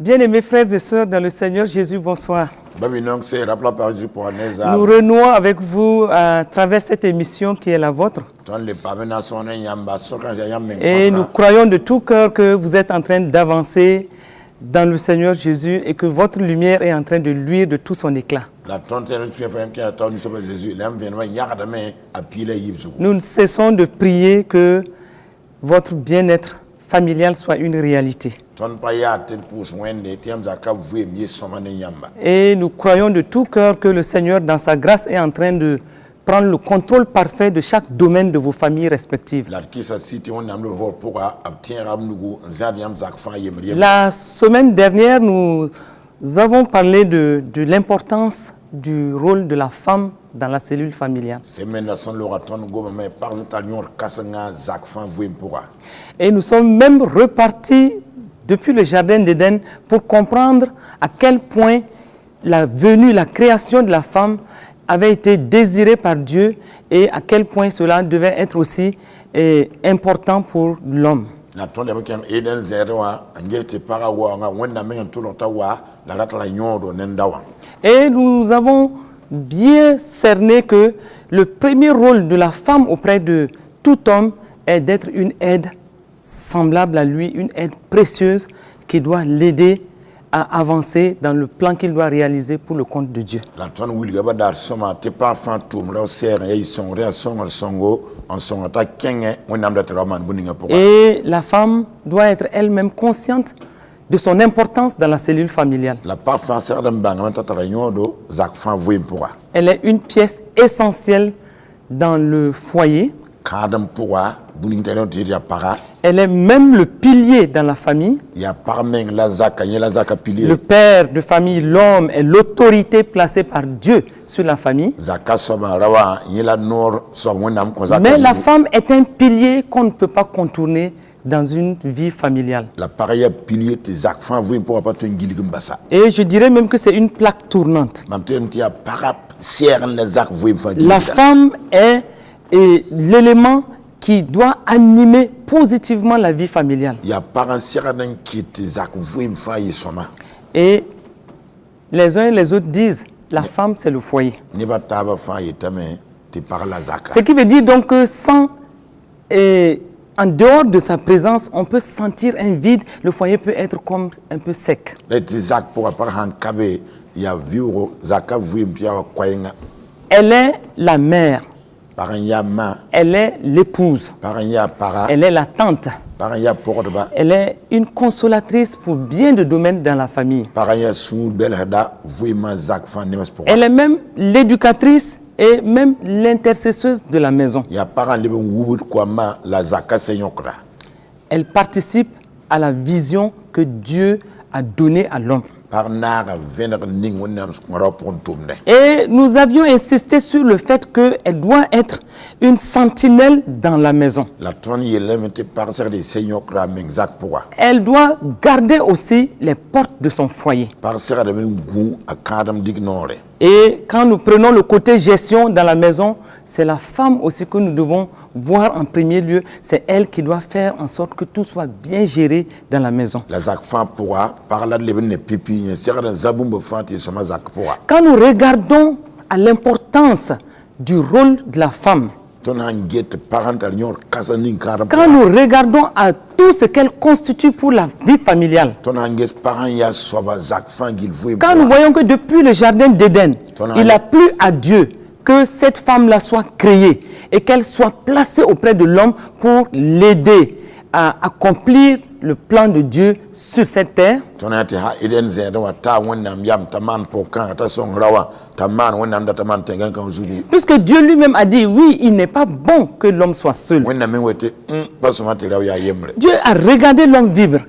Bien-aimés frères et sœurs dans le Seigneur Jésus, bonsoir. Nous renouons avec vous à travers cette émission qui est la vôtre. Et nous croyons de tout cœur que vous êtes en train d'avancer dans le Seigneur Jésus et que votre lumière est en train de luire de tout son éclat. Nous ne cessons de prier que votre bien-être familial soit une réalité. Et nous croyons de tout cœur que le Seigneur, dans sa grâce, est en train de prendre le contrôle parfait de chaque domaine de vos familles respectives. La semaine dernière, nous avons parlé de l'importance du rôle de la femme dans la cellule familiale. Et nous sommes même repartis depuis le jardin d'Éden pour comprendre à quel point la venue, la création de la femme avait été désirée par Dieu et à quel point cela devait être aussi important pour l'homme. Et nous avons bien cerné que le premier rôle de la femme auprès de tout homme est d'être une aide semblable à lui, une aide précieuse qui doit l'aider à avancer dans le plan qu'il doit réaliser pour le compte de Dieu. Et la femme doit être elle-même consciente de son importance dans la cellule familiale. Elle est une pièce essentielle dans le foyer. Elle est même le pilier dans la famille. Le père de famille, l'homme, est l'autorité placée par Dieu sur la famille. Mais la femme est un pilier qu'on ne peut pas contourner dans une vie familiale. Et je dirais même que c'est une plaque tournante. La femme est l'élément qui doit animer positivement la vie familiale. Et les uns et les autres disent, la femme c'est le foyer. Ce qui veut dire donc que en dehors de sa présence, on peut sentir un vide, le foyer peut être comme un peu sec. Elle est la mère. Elle est l'épouse. Elle est la tante. Elle est une consolatrice pour bien de domaines dans la famille. Elle est même l'éducatrice et même l'intercesseuse de la maison. Elle participe à la vision que Dieu a donnée à l'homme. Et nous avions insisté sur le fait qu'elle doit être une sentinelle dans la maison. Elle doit garder aussi les portes de son foyer. Et quand nous prenons le côté gestion dans la maison, c'est la femme aussi que nous devons voir en premier lieu. C'est elle qui doit faire en sorte que tout soit bien géré dans la maison. Quand nous regardons à l'importance du rôle de la femme, quand nous regardons à tout ce qu'elle constitue pour la vie familiale, quand nous voyons que depuis le jardin d'Éden, il a plu à Dieu que cette femme-là soit créée et qu'elle soit placée auprès de l'homme pour l'aider à accomplir le plan de Dieu sur cette terre. Puisque Dieu lui-même a dit, oui, il n'est pas bon que l'homme soit seul. Dieu a regardé l'homme vivre.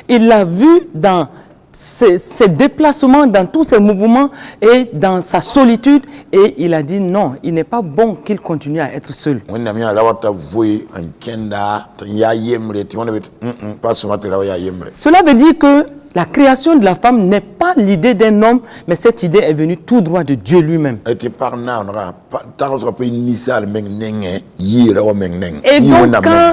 Il l'a vu dans ses déplacements, dans tous ses mouvements et dans sa solitude, et il a dit non, il n'est pas bon qu'il continue à être seul. Cela veut dire que la création de la femme n'est pas l'idée d'un homme, mais cette idée est venue tout droit de Dieu lui-même. Et donc quand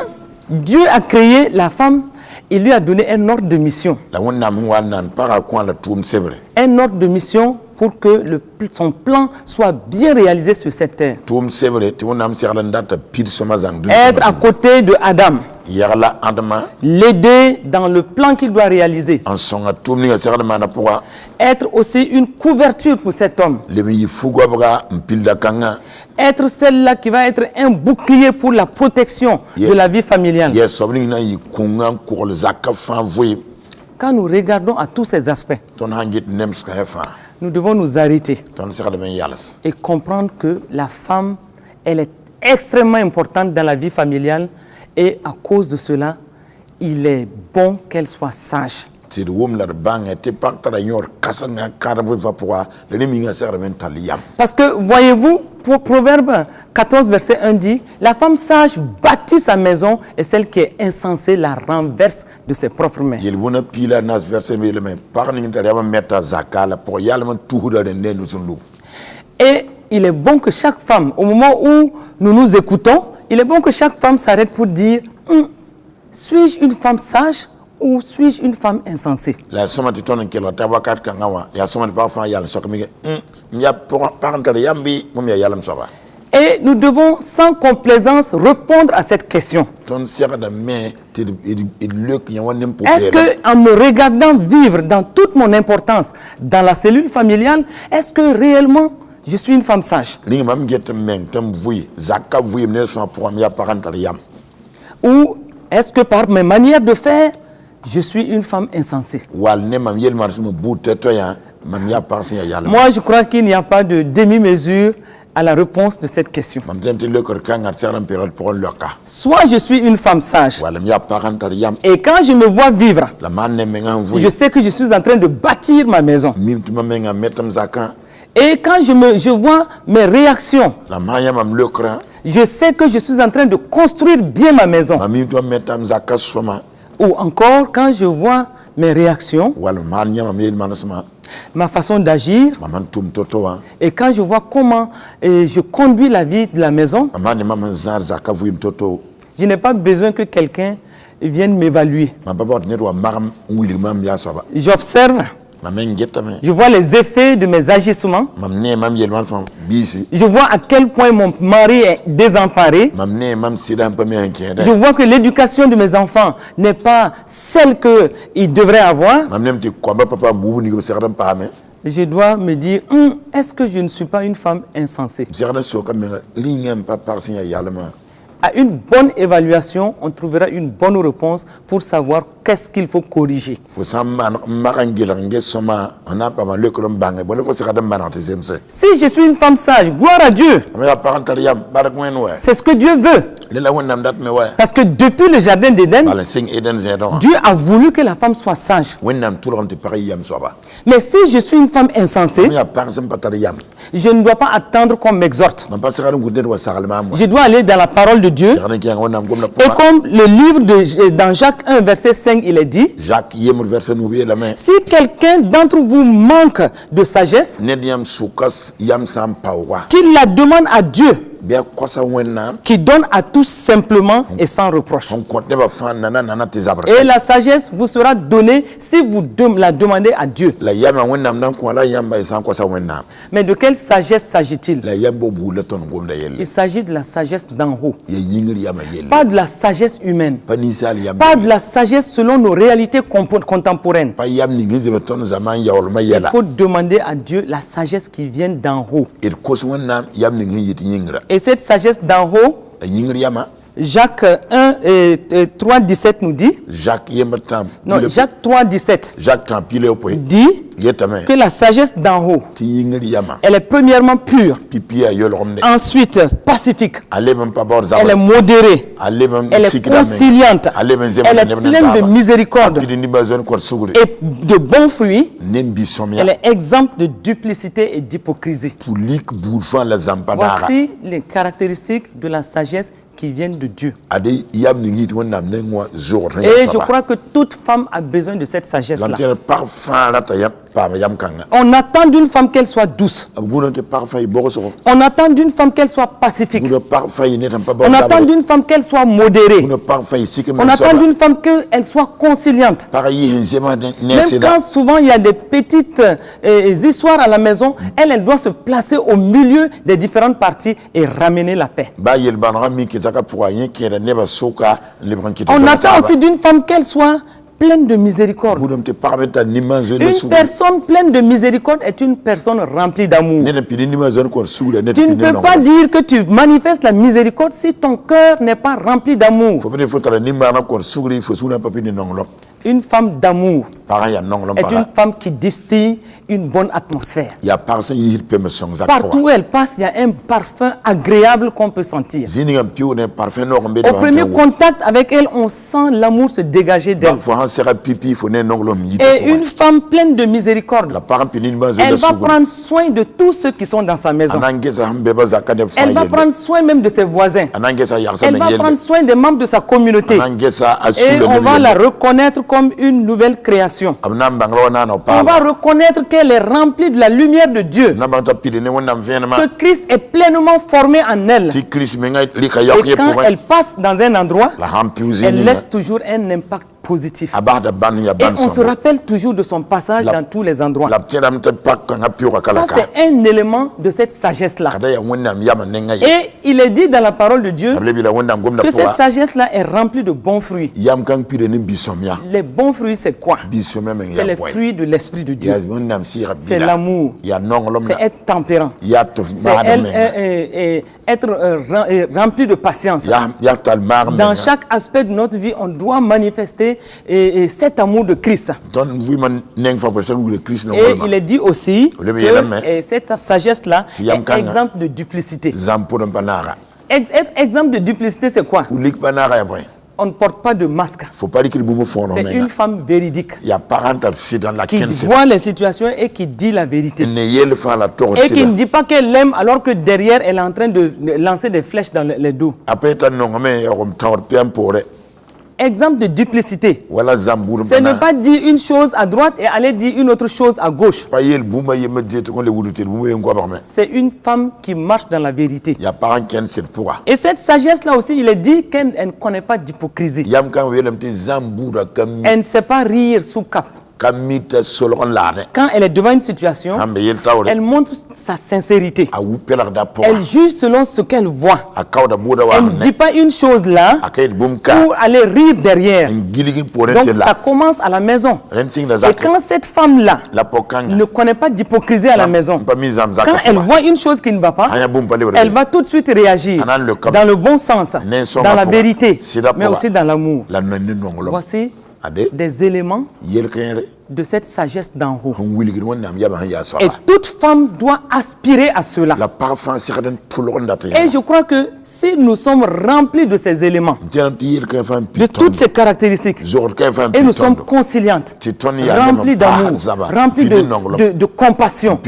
Dieu a créé la femme et lui a donné un ordre de mission. La wonnam wa nan para kwa la tum sebre. Un ordre de mission pour que son plan soit bien réalisé sur cette terre. Tum sebre ti wonnam serlan data pir soma zang du. Être à côté de Adam. Yarla andama. L'aider dans le plan qu'il doit réaliser. En songa tum ni serlan mana pourra. Être aussi une couverture pour cet homme. Le mi fugwa bra mpilda kanga. Être celle-là qui va être un bouclier pour la protection de la vie familiale. Yes, sobni na yi kunga kurol zakka fan voye. Quand nous regardons à tous ces aspects, Ton hangit nem ska fa. nous devons nous arrêter Ton serlan men yalas. et comprendre que la femme, elle est extrêmement importante dans la vie familiale et à cause de cela, il est bon qu'elle soit sage. C'est le wom la bang te partara yor kasanga karavo va pourra le minga serlan taliyam. Parce que, voyez-vous, pour Proverbe 14, verset 1 dit, la femme sage bâtit sa maison et celle qui est insensée la renverse de ses propres mains. Yel wona pila nas verset me le men parni tariama meta zakala pour yalman tuhuda de nenu sunu. Et il est bon que chaque femme, au moment où nous nous écoutons, il est bon que chaque femme s'arrête pour dire, suis-je une femme sage ou suis-je une femme insensée? La somati ton ke la tabakat kangawa ya somati pa fa yal sokmi nya parentale yambi mum ya yalam soba. Et nous devons sans complaisance répondre à cette question. Ton sera de main te le ki wanem pour. Est-ce que en me regardant vivre dans toute mon importance dans la cellule familiale, est-ce que réellement je suis une femme sage? Ni mam get men tam vui zakka vui ne so pour ya parentale yam. Ou est-ce que par mes manières de faire, je suis une femme insensée? Wal ne mam yel mars mo boute to ya mam ya parsi ya yalam. Moi, je crois qu'il n'y a pas de demi-mesure à la réponse de cette question. Mam tente le kor kangar seram période pour le cas. Soit je suis une femme sage, Wal ya parentale yam. et quand je me vois vivre, La man ne mengan vui. je sais que je suis en train de bâtir ma maison. Mim tu menga metam zakka. Et quand je vois mes réactions, La maya mam le kra. je sais que je suis en train de construire bien ma maison. Mim tu metam zakka soma. Ou encore, quand je vois mes réactions, Wal man nya mam yel manasma. ma façon d'agir, Maman tum toto wa. et quand je vois comment je conduis la vie de la maison, Maman maman zar zakka vuim toto. je n'ai pas besoin que quelqu'un vienne m'évaluer. Ma baba ne wa maram wili mam ya soba. J'observe, Mamen getame. je vois les effets de mes agissements, Mam ne mam yel man fam bisi. je vois à quel point mon mari est désemparé, Mam ne mam sida pa me hankede. je vois que l'éducation de mes enfants n'est pas celle qu'ils devraient avoir. Mam ne ti kwamba papa bubu ni ko serdan pa me. Je dois me dire, est-ce que je ne suis pas une femme insensée? Serdan so kam me lingam pa parsin ya yalama. À une bonne évaluation, on trouvera une bonne réponse pour savoir qu'est-ce qu'il faut corriger. Fo sam marangila nge soma ana pa ma le kolom bange. Bon fo serdan manate zemse. Si je suis une femme sage, gloire à Dieu. Am ya parental yam barak men wa. C'est ce que Dieu veut. Le la wonnam dat me wa. Parce que depuis le jardin d'Éden, Bala sing eden zedon. Dieu a voulu que la femme soit sage. Wonnam tout le pareil yam soba. Mais si je suis une femme insensée, Am ya parsim patar yam. je ne dois pas attendre qu'on m'exhorte. Man pas serdan gudde wa sagalma mo. Je dois aller dans la parole de Dieu. Serdan ki wonnam gomna Et pa. comme le livre dans Jacques 1, verset 5, il est dit, Jacques yemur verset nou la main. si quelqu'un d'entre vous manque de sagesse, Ned yam sukas yam sam pawa. qu'il la demande à Dieu, Be kosa wonnam. qui donne à tous simplement et sans reproche. On kote ba fan nana te zabra. Et la sagesse vous sera donnée si vous la demandez à Dieu. La yam wonnam dan ko la yam ba san kosa wonnam. Mais de quelle sagesse s'agit-il? La yam bo bu le ton gomda yelle. Il s'agit de la sagesse d'en haut, Ye yingri yam yelle. pas de la sagesse humaine, Pa ni sal yam. pas de la sagesse selon nos réalités contemporaines. Pa yam ni ngi zebe ton zaman yawol ma Il yela. faut demander à Dieu la sagesse qui vient d'en haut. Et kos wonnam yam ni ngi yiti yingra. Et cette sagesse d'en haut, La yingri yama. Jacques 1 et 3, 17 nous dit, Jacques yemba tam. non, Jacques 3, 17 Jacques tam pile opoy. dit Yetame. que la sagesse d'en haut, Ti yingri yama. elle est premièrement pure, Pipi ya yol romne. ensuite pacifique, Ale même pas bord elle est zabra. modérée, Ale même elle est sikidame. conciliante, Ale même zema elle est pleine de miséricorde Pidi ni bazon ko sugure. et de bons fruits. Nembi somia. Elle est exempte de duplicité et d'hypocrisie. Pulik bourgeois la zampadara. Voici les caractéristiques de la sagesse qui viennent de Dieu. Ade yam ni ngit wonnam ne ngwa zor. Et je crois que toute femme a besoin de cette sagesse-là. L'entière parfum la ta yam. On attend d'une femme qu'elle soit douce. On attend d'une femme qu'elle soit pacifique. On attend d'une femme qu'elle soit modérée. On attend d'une femme qu'elle soit conciliante. Même quand souvent il y a des petites histoires à la maison, elle doit se placer au milieu des différentes parties et ramener la paix. On attend aussi d'une femme qu'elle soit pleine de miséricorde. Une personne pleine de miséricorde est une personne remplie d'amour. Tu ne peux pas dire que tu manifestes la miséricorde si ton cœur n'est pas rempli d'amour. Une femme d'amour est une femme qui distille une bonne atmosphère. Partout où elle passe, il y a un parfum agréable qu'on peut sentir. Au premier contact avec elle, on sent l'amour se dégager d'elle. Et une femme pleine de miséricorde, elle va prendre soin de tous ceux qui sont dans sa maison. Elle va prendre soin même de ses voisins. Elle va prendre soin des membres de sa communauté. Et on va la reconnaître comme une nouvelle création. On va reconnaître qu'elle est remplie de la lumière de Dieu. Que Christ est pleinement formé en elle. Et quand elle passe dans un endroit, elle laisse toujours un impact positif. Et on se rappelle toujours de son passage dans tous les endroits. Ça, c'est un élément de cette sagesse-là. Et il est dit dans la parole de Dieu que cette sagesse-là est remplie de bons fruits. Les bons fruits, c'est quoi? C'est les fruits de l'Esprit de Dieu. C'est l'amour. C'est être tempérant. C'est être rempli de patience. Dans chaque aspect de notre vie, on doit manifester cet amour de Christ. Et il est dit aussi que cette sagesse-là est exemple de duplicité. Être exemple de duplicité, c'est quoi? On ne porte pas de masque. C'est une femme véridique qui voit les situations et qui dit la vérité. Et qui ne dit pas qu'elle l'aime alors que derrière elle est en train de lancer des flèches dans les dos. Exemple de duplicité. C'est ne pas dire une chose à droite et aller dire une autre chose à gauche. C'est une femme qui marche dans la vérité. Et cette sagesse-là aussi, il est dit qu'elle ne connaît pas d'hypocrisie. Elle ne sait pas rire sous cap. Quand elle est devant une situation, elle montre sa sincérité. Elle juge selon ce qu'elle voit. Elle ne dit pas une chose là pour aller rire derrière. Donc ça commence à la maison. Et quand cette femme-là ne connaît pas d'hypocrisie à la maison, quand elle voit une chose qui ne va pas, elle va tout de suite réagir dans le bon sens, dans la vérité, mais aussi dans l'amour. Voici des éléments de cette sagesse d'en haut. Et toute femme doit aspirer à cela. Et je crois que si nous sommes remplis de ces éléments, de toutes ces caractéristiques, et nous sommes conciliantes, remplis d'amour, remplis de compassion,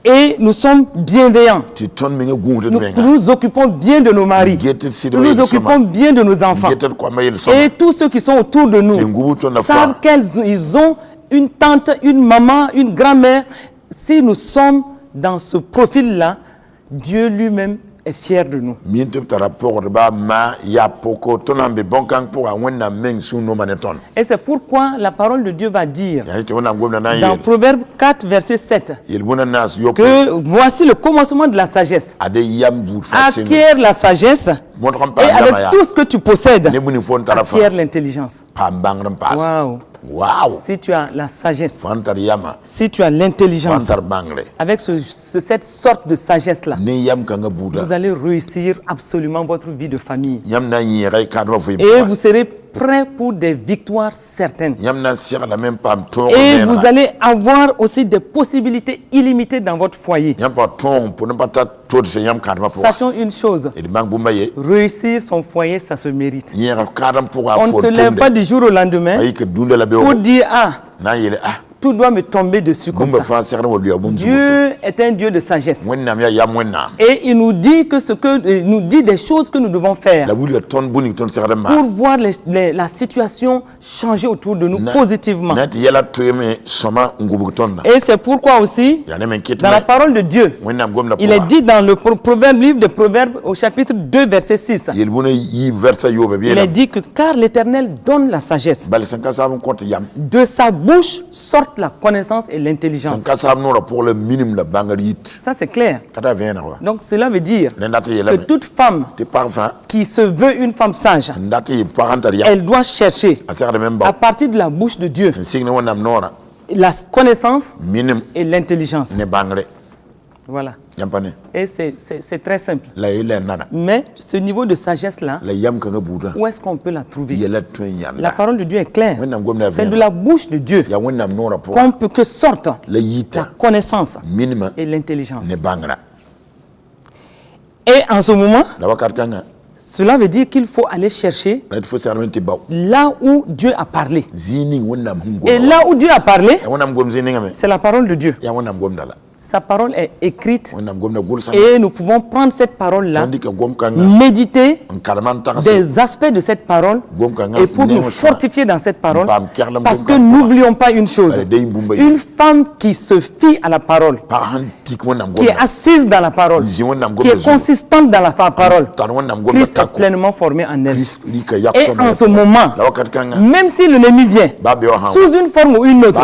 et nous sommes bienveillants, nous nous occupons bien de nos maris, nous nous occupons bien de nos enfants, et tous ceux qui sont autour de nous savent qu'ils ont une tante, une maman, une grand-mère. Si nous sommes dans ce profil-là, Dieu lui-même est fier de nous. Et c'est pourquoi la parole de Dieu va dire dans Proverbe 4, verset 7 que voici le commencement de la sagesse. Acquiert la sagesse et avec tout ce que tu possèdes, acquiert l'intelligence. Wow. Si tu as la sagesse, si tu as l'intelligence, avec cette sorte de sagesse-là, vous allez réussir absolument votre vie de famille. Et vous serez prêt pour des victoires certaines. Et vous allez avoir aussi des possibilités illimitées dans votre foyer. Sachons une chose, réussir son foyer, ça se mérite. On ne se lève pas du jour au lendemain pour dire tout doit me tomber dessus comme Bumba ça. fa serna wo liya bum su Dieu est un Dieu de sagesse. wonnam ya yam wonna Et il nous dit il nous dit des choses que nous devons faire la bulu ton buni ton serna ma pour voir la situation changer autour de nous positivement. nati yala toyeme soma ngubu ton na Et c'est pourquoi aussi, ya ne men kit dans la parole de Dieu, wonnam gom la il est dit dans le livre de Proverbes au chapitre 2, verset 6, yel buna yi versa yobe il est bien dit que car l'Éternel donne la sagesse, bal sanka sa compte yam de sa bouche sortent la connaissance et l'intelligence. sanka sa no pour le minimum la bangalit Ça c'est clair. kata vena wa Donc cela veut dire ne nati que yela toute femme te parfum qui se veut une femme sage, ndati parental ya elle doit chercher a serna men à ba partir de la bouche de Dieu signe wonnam nora la connaissance minimum et l'intelligence. ne bangre Voilà. yampane Et c'est très simple. la yela nana Mais ce niveau de sagesse-là, la yam kanga buda où est-ce qu'on peut la trouver? yela tun yam La parole de Dieu est claire. wonnam gom na C'est de la bouche de Dieu ya wonnam nora pour qu'on peut que sorte la la yita connaissance minimum et l'intelligence. ne bangra Et en ce moment, la wakat kanga cela veut dire qu'il faut aller chercher la faut sermenti baw là où Dieu a parlé. zini wonnam hungo Et là où Dieu a parlé, ya wonnam gom zini ngame c'est la parole de Dieu. ya wonnam gom dala Sa parole est écrite wonnam gom na gol sa et nous pouvons prendre cette parole-là, tandis que gom kanga méditer karman taxi des aspects de cette parole et pour nous fortifier dans cette parole. Parce que n'oublions pas une chose, une femme qui se fie à la parole, parantik wonnam qui gom est assise dans la parole, qui est consistante dans la parole, tan wonnam gom Christ est takko pleinement formé en elle. Christ lika Et yakso en ce moment, la wakat kanga même si l'ennemi vient babe wa sous une forme ou une autre,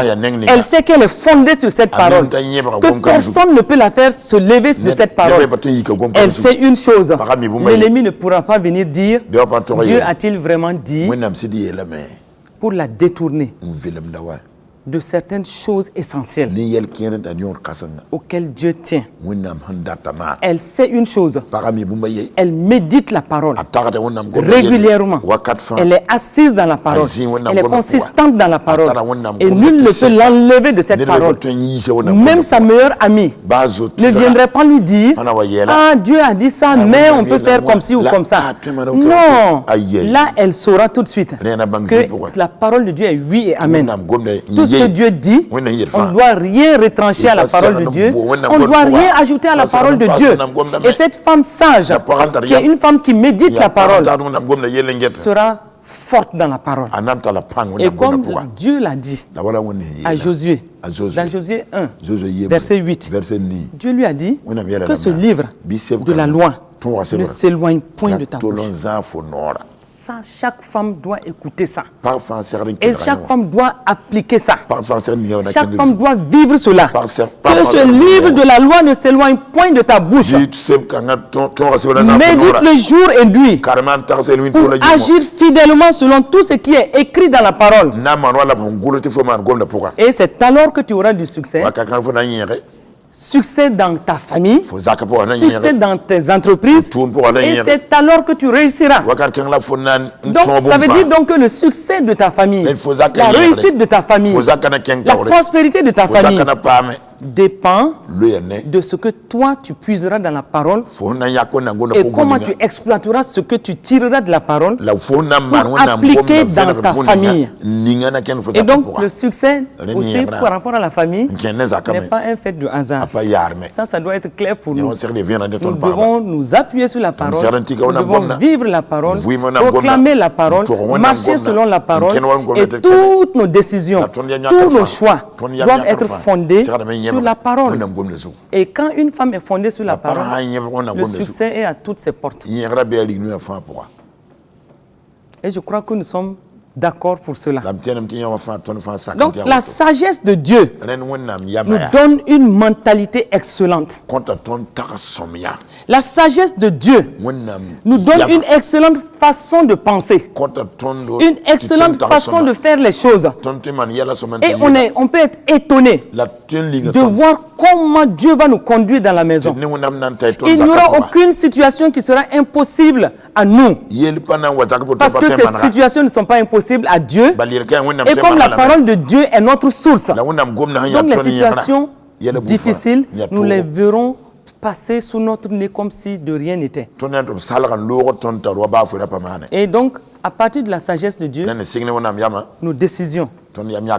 elle sait qu'elle est fondée sur cette parole, que personne ne peut la faire se lever de cette parole. Elle sait une chose, l'ennemi ne pourra pas venir dire Dieu a-t-il vraiment dit, wonnam sidi yela me pour la détourner mvelem dawa de certaines choses essentielles ni yel kien ta nyor kasanga auxquelles Dieu tient. wonnam handata ma Elle sait une chose, parami bumba ye elle médite la parole atagata wonnam gom régulièrement. wakat fa Elle est assise dans la parole, elle est consistante dans la parole et nul ne peut l'enlever de cette parole. Même sa meilleure amie ne viendrait pas lui dire ah, Dieu a dit ça, mais on peut faire comme ci ou comme ça. Non, là elle saura tout de suite que la parole de Dieu est oui et amen. Tout ce que Dieu dit, on ne doit rien retrancher à la parole de Dieu, on ne doit rien ajouter à la parole de Dieu. Et cette femme sage, qui est une femme qui médite la parole, sera forte dans la parole. Et comme Dieu l'a dit à Josué, dans Josué 1, verset 8, Dieu lui a dit que ce livre de la loi ne s'éloigne point de ta bouche. Ça, chaque femme doit écouter ça. Et chaque femme doit appliquer ça. Chaque femme doit vivre cela. Que ce livre de la loi ne s'éloigne point de ta bouche. Médite le jour et nuit pour agir fidèlement selon tout ce qui est écrit dans la parole. Et c'est alors que tu auras du succès. Succès dans ta famille, succès dans tes entreprises, et c'est alors que tu réussiras. Donc ça veut dire donc que le succès de ta famille, la réussite de ta famille, la prospérité de ta famille dépend de ce que toi tu puiseras dans la parole et comment tu exploiteras ce que tu tireras de la parole pour appliquer dans ta famille. Et donc le succès aussi par rapport à la famille n'est pas un fait de hasard. Ça doit être clair pour nous. Nous devons nous appuyer sur la parole, nous devons vivre la parole, proclamer la parole, marcher selon la parole, et toutes nos décisions, tous nos choix doivent être fondés sur la parole. Et quand une femme est fondée sur la parole, le succès est à toutes ses portes. Et je crois que nous sommes d'accord pour cela. Donc la sagesse de Dieu nous donne une mentalité excellente. La sagesse de Dieu nous donne une excellente façon de penser, une excellente façon de faire les choses. Et on peut être étonné de voir comment Dieu va nous conduire dans la maison. Il n'y aura aucune situation qui sera impossible à nous, parce que ces situations ne sont pas impossibles à Dieu. Et comme la parole de Dieu est notre source, donc les situations difficiles, nous les verrons passer sous notre nez comme si de rien n'était. Et donc, à partir de la sagesse de Dieu, nos décisions,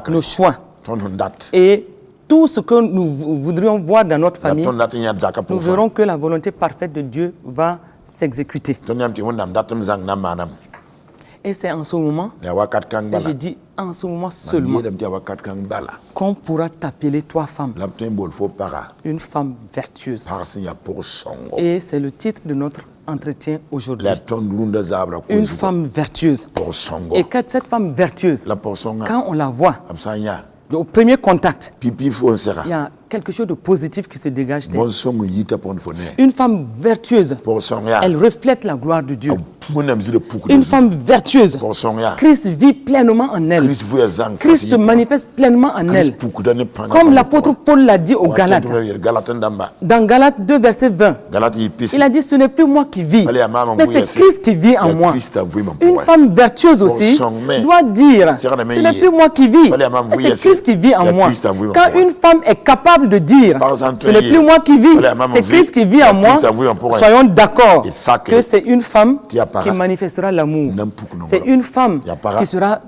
nos choix ton hundat Et tout ce que nous voudrions voir dans notre la famille, ton dat nya daka nous pour fa verrons que la volonté parfaite de Dieu va s'exécuter. ton yam ti wondam datum zang na manam Et c'est en ce moment, ya wakat kang et bala je dis en ce moment seulement, yedam ti wakat kang bala qu'on pourra t'appeler toi femme, la ton bol fo para une femme vertueuse. par ya pour songo Et c'est le titre de notre entretien aujourd'hui. la ton lunda zabra ko Une femme vertueuse. pour songo Et quand cette femme vertueuse, la pour songa quand on la voit, absanya au premier contact, pipi fo sera il y a quelque chose de positif qui se dégage d'elle. bon songo yita pon fo ne Une femme vertueuse, pour songa elle reflète la gloire de Dieu. munam zile puku Une femme vertueuse, pour songa Christ vit pleinement en elle. Christ fu zang Christ se manifeste pleinement en elle. puku dane panga Comme l'apôtre Paul l'a dit aux Galates. Galates ndamba Dans Galates 2, verset 20, Galates yipisi il a dit, ce n'est plus moi qui vis, Allez, maman, mais vous, c'est c'est- Christ qui vit en moi. Christ a vu mon Une pouvoir. femme vertueuse aussi sommet. doit dire, C'est vrai, mais ce n'est il- plus moi qui vis, Allez, maman, mais vous, c'est c'est- Christ qui vit en il y a moi. Christ a vu mon Quand pouvoir. une femme est capable de dire, Par exemple, ce n'est il- plus moi qui vis, Allez, maman, c'est vous, Christ qui vit il y a en moi, Christ a vu mon pouvoir. soyons d'accord Et ça que- que c'est une femme Tia para. qui manifestera l'amour. Nampuku no C'est voilà. une femme Ya para.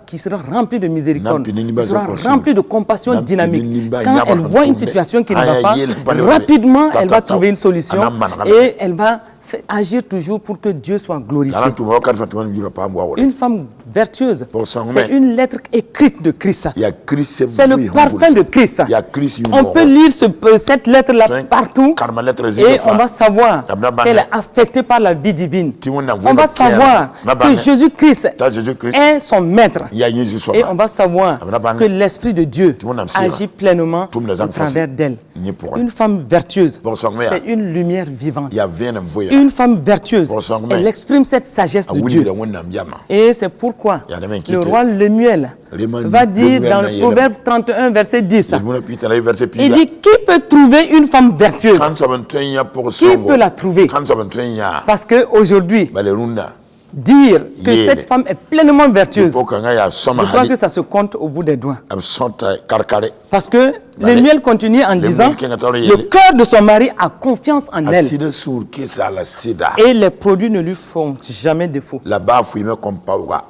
qui sera remplie de miséricorde, Nampi nini ba qui sera zoko remplie de compassion Nampi dynamique. nini ba Quand nyaba elle voit une ntombe. situation qui ne Aya va pas, yele pale rapidement wale. elle va Tata trouver une solution anam man- et elle va agir toujours pour que Dieu soit glorifié. Nana tu wakat fatman jura pa mwa wala Une femme vertueuse, Pour son c'est mec. une lettre écrite de Christ. ya Christ C'est le parfum de Christ. ya Christ On peut lire cette lettre-là Tiens, partout karma lettre et zile fa. on va savoir Kamna bana. qu'elle est affectée par la vie divine. Timona On vwema va kiana. savoir Na que bana. Jésus-Christ Ta Jésus-Christ est son maître. ya Jésus so Et on va savoir Kamna bana. que l'Esprit de Dieu Timona msira. agit pleinement Tum na au zang travers fasi. d'elle. Nye pour Une femme vertueuse, Pour son mère. c'est une lumière vivante. ya vena mvoya Une femme vertueuse, Pour son mère. elle exprime cette sagesse de awuli Dieu. da wonna mjama Et c'est pourquoi Il y a des mecs qui le te- roi Lemuel Lemuel- va dire Lemuel dans na le yele. Proverbe 31, verset 10, Muna pita la verset il pia dit, qui peut trouver une femme vertueuse? kan saban twenya pour Qui songo peut la trouver? kan saban twenya Parce qu'aujourd'hui, balerunda dire que Yele. cette femme est pleinement vertueuse, ko kanga ya soma je crois hali que ça se compte au bout des doigts. am sonta karkare Parce que Vale. Lemuel continue en disant, qui est dans le le yele. cœur de son mari a confiance en elle asida sur kisa la sida et les produits ne lui font jamais défaut. la ba fu me kompauga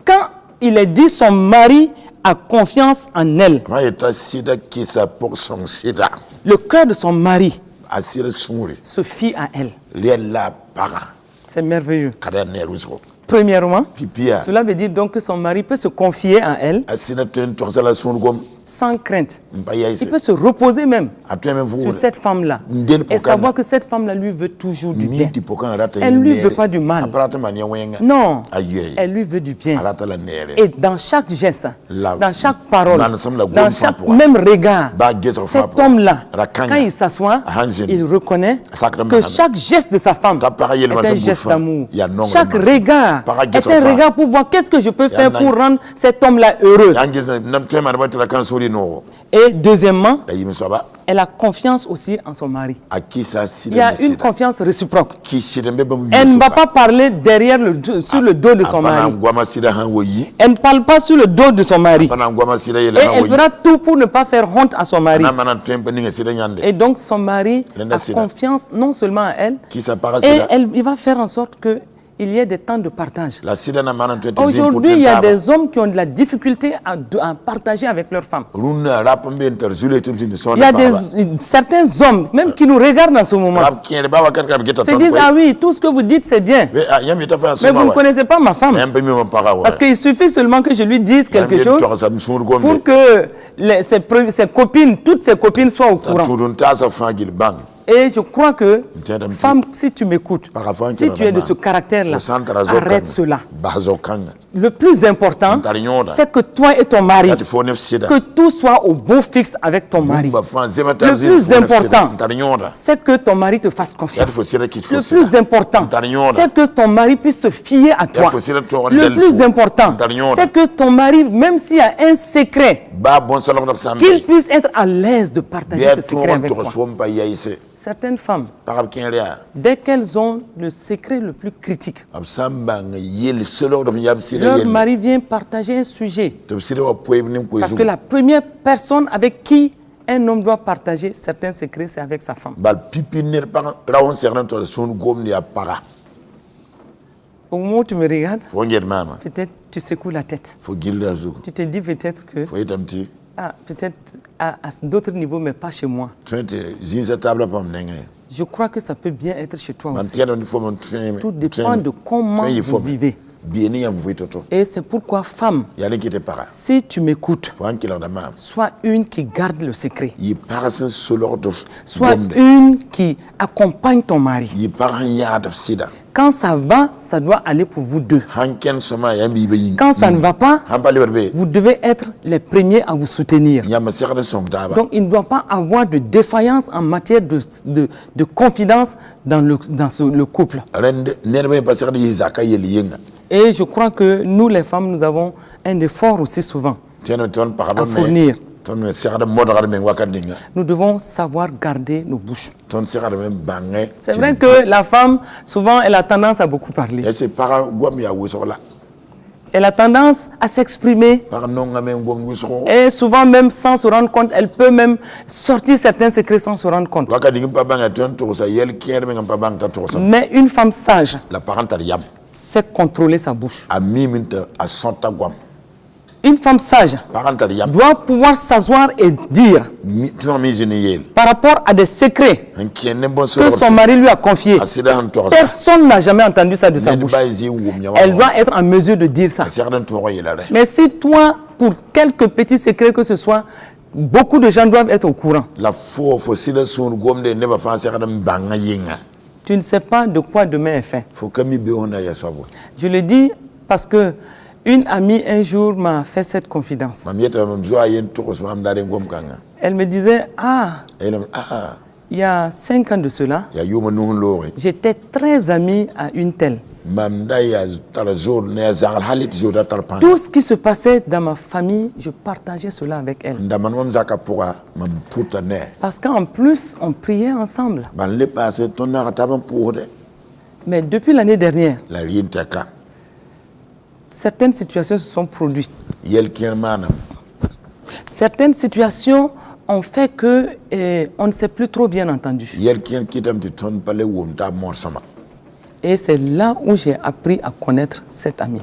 Quand il est dit son mari a confiance en elle, ma eta sida kisa pour son sida le cœur de son mari asida suri se fie à elle. le la para C'est merveilleux. kada ne ruso Premièrement, pipia cela veut dire donc que son mari peut se confier à elle asida ten torsala sungom sans crainte. mbaya Il ise peut se reposer même ateme sur fu cette femme-là Ndel et pokana. savoir que cette femme-là lui veut toujours du bien. miti pokan rata Elle lui veut pas du mal. aparata mania wenga Non, aye elle lui veut du bien. arata la nere Et dans chaque geste, La- dans chaque parole, Dans ensemble, la dans grande chaque femme pour- même regard, Ba geste of cet femme pour- homme-là, Rakanya. quand il s'assoit, Hanzini. il reconnaît Sacrement. que chaque geste de sa femme Ta pareil, elle est va un se geste bouffer. d'amour. Il y a non Chaque vraiment. regard Pareil, est geste un of femme. regard pour voir qu'est-ce que je peux faire na- pour rendre cet homme-là heureux. yangis nam tema na batira kan suri no Et deuxièmement, da yimi soba elle a confiance aussi en son mari. akisa Il y a sida une confiance réciproque. ki sida mbe bamu Elle ne va pas parler derrière sur le dos de son pana mari. ngwama sida han woyi Elle ne parle pas sur le dos de son mari. pana ngwama sida yele Et han elle woyi fera tout pour ne pas faire honte à son mari. na mana tempe ninga sida nyande Et donc son mari Lenda a sida. confiance non seulement à elle, kisa para et sida il va faire en sorte qu'il y ait des temps de partage. la sida na mana tempe Aujourd'hui, il y a des hommes qui ont de la difficulté à partager avec leurs femmes. runa rap mbe interzule tumsi ni sona Il y a certains hommes, même qui nous regardent en ce moment, rap kiere bawa karka geta se ton disent, ah oui, tout ce que vous dites, c'est bien. yami ta fa Mais vous soma ne connaissez pas ma femme. yambe mi mon para wa Parce qu'il suffit seulement que je lui dise quelque chose pour que ses copines, toutes ses copines soient au courant. tudun ta sa fangil bang Et je crois que, Madame, femme, si tu m'écoutes, Parafan si tu es de ce caractère-là, arrête cela. bazokanga Le plus important, c'est que toi et ton mari, yati fo nef sida que tout soit au beau fixe avec ton mari. ba fan zema ta Le plus important, tarinyonda c'est que ton mari te fasse yati confiance. fo sida ki fo Le sida plus important, c'est que ton mari puisse se fier à toi. Le plus important, c'est que ton mari, même s'il y a un secret, ba bon salon na sambe qu'il puisse être à l'aise de partager ya ce secret avec to toi. so mpa yaise Certaines femmes, parab kinria dès qu'elles ont le secret le plus critique, absamba yel selo do yab sida leur yel mari vient partager un sujet. to sida wa poevni ko Parce que la première personne avec qui un homme doit partager certains secrets, c'est avec sa femme. bal pipiner par rawon certain to son gomni ya para Au moment où tu me regardes, fo nged mama peut-être tu secoues la tête. fo gilda zu Tu te dis peut-être que fo itamti Ah, peut-être à d'autres niveaux, mais pas chez moi. Je crois que ça peut bien être chez toi aussi. Tout dépend de comment vous vivez. Et c'est pourquoi, femme, si tu m'écoutes, sois une qui garde le secret. Sois une qui accompagne ton mari. Quand ça va, ça doit aller pour vous deux. Quand ça ne va pas, vous devez être les premiers à vous soutenir. Donc il ne doit pas avoir de défaillance en matière de confidence dans le couple. Et je crois que nous les femmes, nous avons un effort aussi souvent à fournir. Nous devons savoir garder nos bouches. C'est vrai que la femme, souvent, elle a tendance à beaucoup parler. Elle a tendance à s'exprimer. Et souvent, même sans se rendre compte, elle peut même sortir certains secrets sans se rendre compte. Mais une femme sage sait contrôler sa bouche. Une femme sage doit pouvoir s'asseoir et dire par rapport à des secrets que son mari lui a confiés. Personne n'a jamais entendu ça de sa bouche. Elle doit être en mesure de dire ça. Mais si toi, pour quelques petits secrets que ce soit, beaucoup de gens doivent être au courant. Tu ne sais pas de quoi demain est fait. Je le dis parce que une amie un jour m'a fait cette confidence. Elle me disait, il y a 5 ans de cela, j'étais très amie à une telle. Tout ce qui se passait dans ma famille, je partageais cela avec elle. Parce qu'en plus, on priait ensemble. Mais depuis l'année dernière, certaines situations se sont produites. Certaines situations ont fait que on ne s'est plus trop bien entendu. Et c'est là où j'ai appris à connaître cette amie.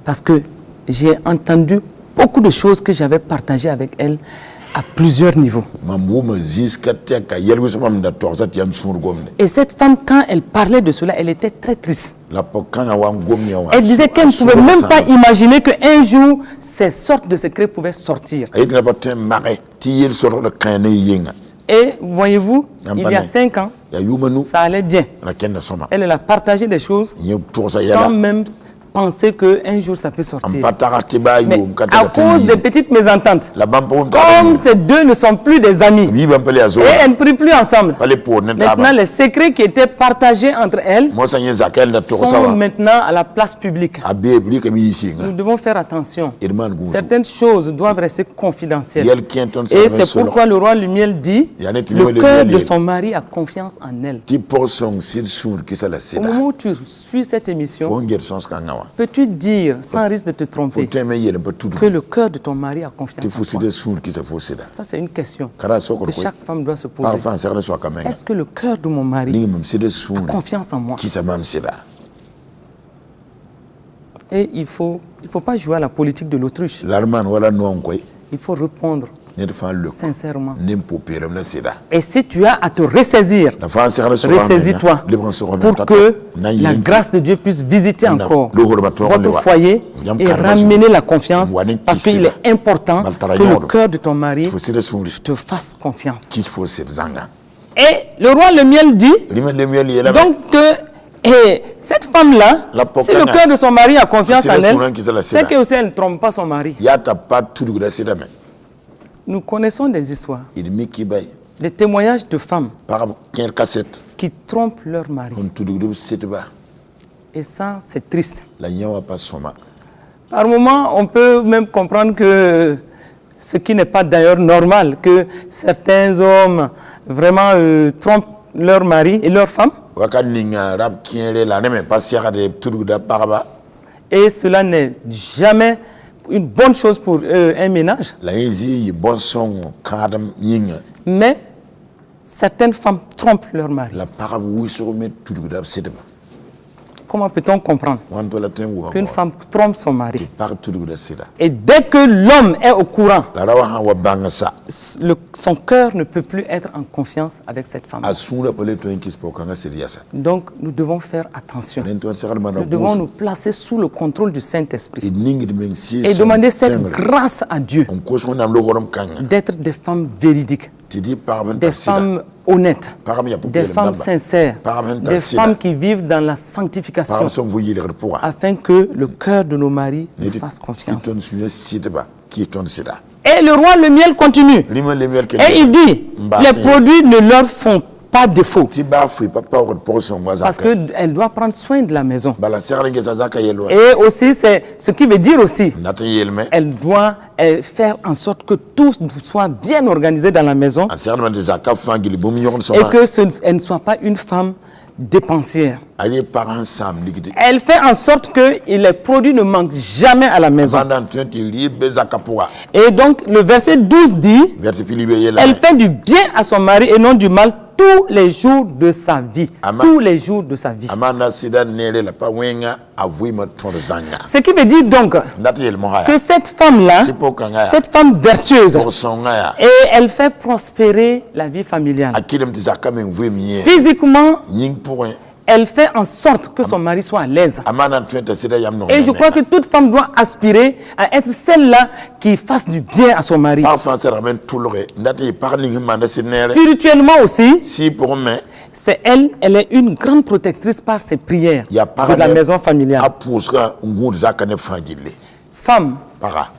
Parce que j'ai entendu beaucoup de choses que j'avais partagées avec elle à plusieurs niveaux. Et cette femme, quand elle parlait de cela, elle était très triste. Elle disait qu'elle ne pouvait même pas imaginer qu'un jour, ces sortes de secrets pouvaient sortir. Et voyez-vous, il y a 5 ans, ça allait bien. Elle a partagé des choses sans même penser qu'un jour ça peut sortir. Mais à cause des petites mésententes, comme ces deux ne sont plus des amis, et elles ne prient plus ensemble, maintenant les secrets qui étaient partagés entre elles sont maintenant à la place publique. Nous devons faire attention. Certaines choses doivent rester confidentielles. Et c'est pourquoi le roi Lumiel dit, le cœur de son mari a confiance en elle. Au moment où tu suis cette émission, peux-tu dire, sans risque de te tromper, que le cœur de ton mari a confiance en toi? Ça, c'est une question que chaque femme doit se poser. Est-ce que le cœur de mon mari a confiance en moi? Et il faut pas jouer à la politique de l'autruche. Il faut répondre sincèrement. Et si tu as à te ressaisir, ressaisis-toi pour que la grâce de Dieu puisse visiter encore votre foyer et ramener la confiance, parce qu'il est important que le cœur de ton mari te fasse confiance. Et le roi Lumiel dit donc que cette femme-là, si le cœur de son mari a confiance en elle, c'est qu'elle ne trompe pas son mari. Nous connaissons des histoires, des témoignages de femmes qui trompent leur mari. Et ça, c'est triste. Par moments, on peut même comprendre que ce qui n'est pas d'ailleurs normal, que certains hommes vraiment trompent leur mari et leur femme. Et cela n'est jamais une bonne chose pour un ménage. Mais certaines femmes trompent leur mari. Comment peut-on comprendre wan to la ten wo qu'une femme trompe son mari? partout de sida Et dès que l'homme est au courant, la rawa han wa bangasa son cœur ne peut plus être en confiance avec cette femme. asura pele to enkis po kanga seriasa Donc nous devons faire attention. nen to sakal mana Nous devons nous placer sous le contrôle du Saint-Esprit ningi de men si et demander cette grâce à Dieu on ko so nam lo worom kanga d'être des femmes véridiques, tidi parben des femmes honnêtes, des femmes sincères, des femmes qui vivent dans la sanctification, parben som voyir pour afin que le cœur de nos maris nous fasse confiance. ton suye sida ba ki ton sida Et le roi Lemuel continue. lima le mer ke Et il dit, les produits ne leur font pas défaut. ti ba fu papa ko pour son Parce qu'elle doit prendre soin de la maison. bala serre nge sa zaka yelo Et aussi, c'est ce qui veut dire aussi, nata yelme elle doit faire en sorte que tout soit bien organisé dans la maison serre man de zaka fangili bum yon so et que elle ne soit pas une femme dépensière. ali parents sam ligide Elle fait en sorte que les produits ne manquent jamais à la maison. pendant 20 li be zaka pour Et donc, le verset 12 dit, verset pili be yela elle fait du bien à son mari et non du mal tous les jours de sa vie. Tous les jours de sa vie. amana sida nele la pa wenga avui ma ton zanga Ce qui veut dire donc nata yel mo haya que cette femme-là, tipo kanga cette femme vertueuse, pour son ngaya et elle fait prospérer la vie familiale. akidem ti zaka men vui mi Physiquement, ying pour elle fait en sorte que son mari soit à l'aise. amana 20 sida yam no Et je crois que toute femme doit aspirer à être celle-là qui fasse du bien à son mari. parfois ça ramène tout le ndati parling manda sinere Spirituellement aussi, si pour me c'est elle est une grande protectrice par ses prières ya de la maison familiale. apuska ngur zaka ne fangile Femme, para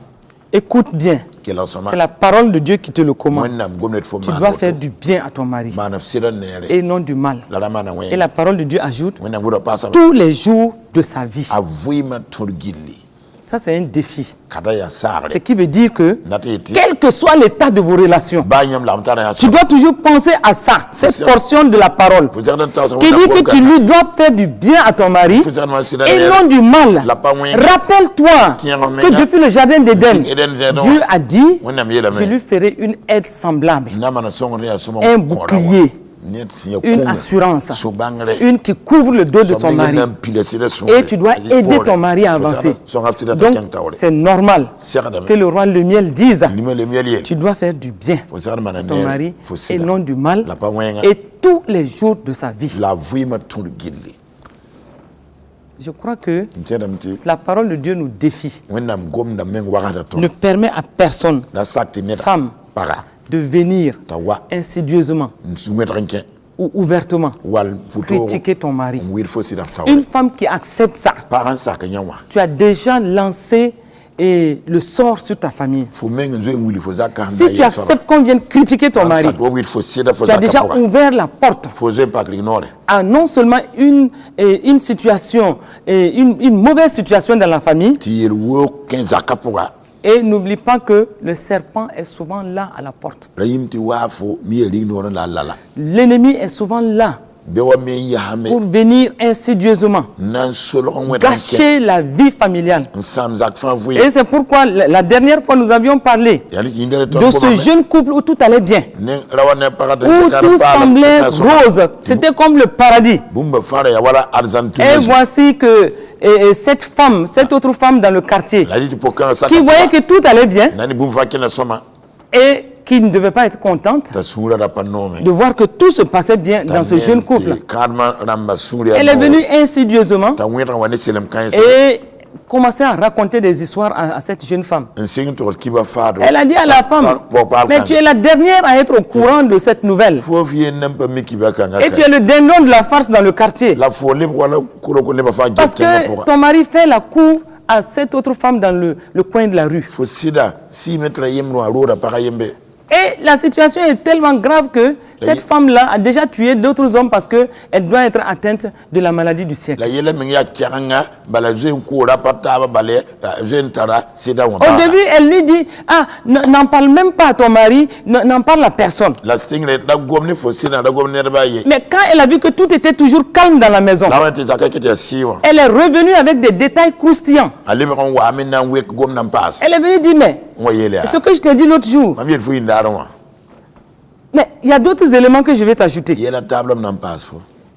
écoute bien. kela soma C'est la parole de Dieu qui te le commande. monnam gomnet fo Tu dois faire du bien à ton mari manaf sida nere et non du mal. la ramana Et wen la parole de Dieu ajoute monnam gura pasa tous les jours de sa vie. avui ma ton gilli Ça, c'est un défi. kada ya sare Ce qui veut dire que, ndati quel que soit l'état de vos relations, banyam la mtana ya tu dois toujours penser à ça, cette portion de la parole, vous êtes dans qui dit que tu lui dois faire du bien à ton mari et non du mal. Rappelle-toi que depuis le jardin d'Éden, Dieu a dit, je lui ferai une aide semblable, un bouclier, une assurance, une qui couvre le dos de son mari. Et tu dois aider ton mari à avancer. Donc, c'est normal que le roi Lemuel dise, tu dois faire du bien à ton mari et non du mal, et tous les jours de sa vie. Je crois que la parole de Dieu nous défie, ne permet à personne, femme, de venir insidieusement ou ouvertement critiquer ton mari. Une femme qui accepte ça, tu as déjà lancé le sort sur ta famille. Si tu acceptes qu'on vienne critiquer ton mari, tu as déjà ouvert la porte à non seulement une situation, une mauvaise situation dans la famille. Et n'oublie pas que le serpent est souvent là à la porte. L'ennemi est souvent là pour venir insidieusement gâcher la vie familiale. Et c'est pourquoi la dernière fois nous avions parlé de ce jeune couple où tout allait bien, où tout semblait rose, c'était comme le paradis. Et voici que cette autre femme dans le quartier qui voyait que tout allait bien et qui ne devait pas être contente de voir que tout se passait bien dans ce jeune couple. Elle est venue insidieusement et commençait à raconter des histoires à cette jeune femme. Elle a dit à la femme, mais tu es la dernière à être au courant de cette nouvelle. Et tu es le dindon de la farce dans le quartier. Parce que ton mari fait la cour à cette autre femme dans le coin de la rue. Et la situation est tellement grave que cette femme-là a déjà tué d'autres hommes parce qu'elle doit être atteinte de la maladie du siècle. Au début, elle lui dit, n'en parle même pas à ton mari, n'en parle à personne. Mais quand elle a vu que tout était toujours calme dans la maison, elle est revenue avec des détails croustillants. Elle est venue dire, mais ce que je t'ai dit l'autre jour, mais il y a d'autres éléments que je vais t'ajouter.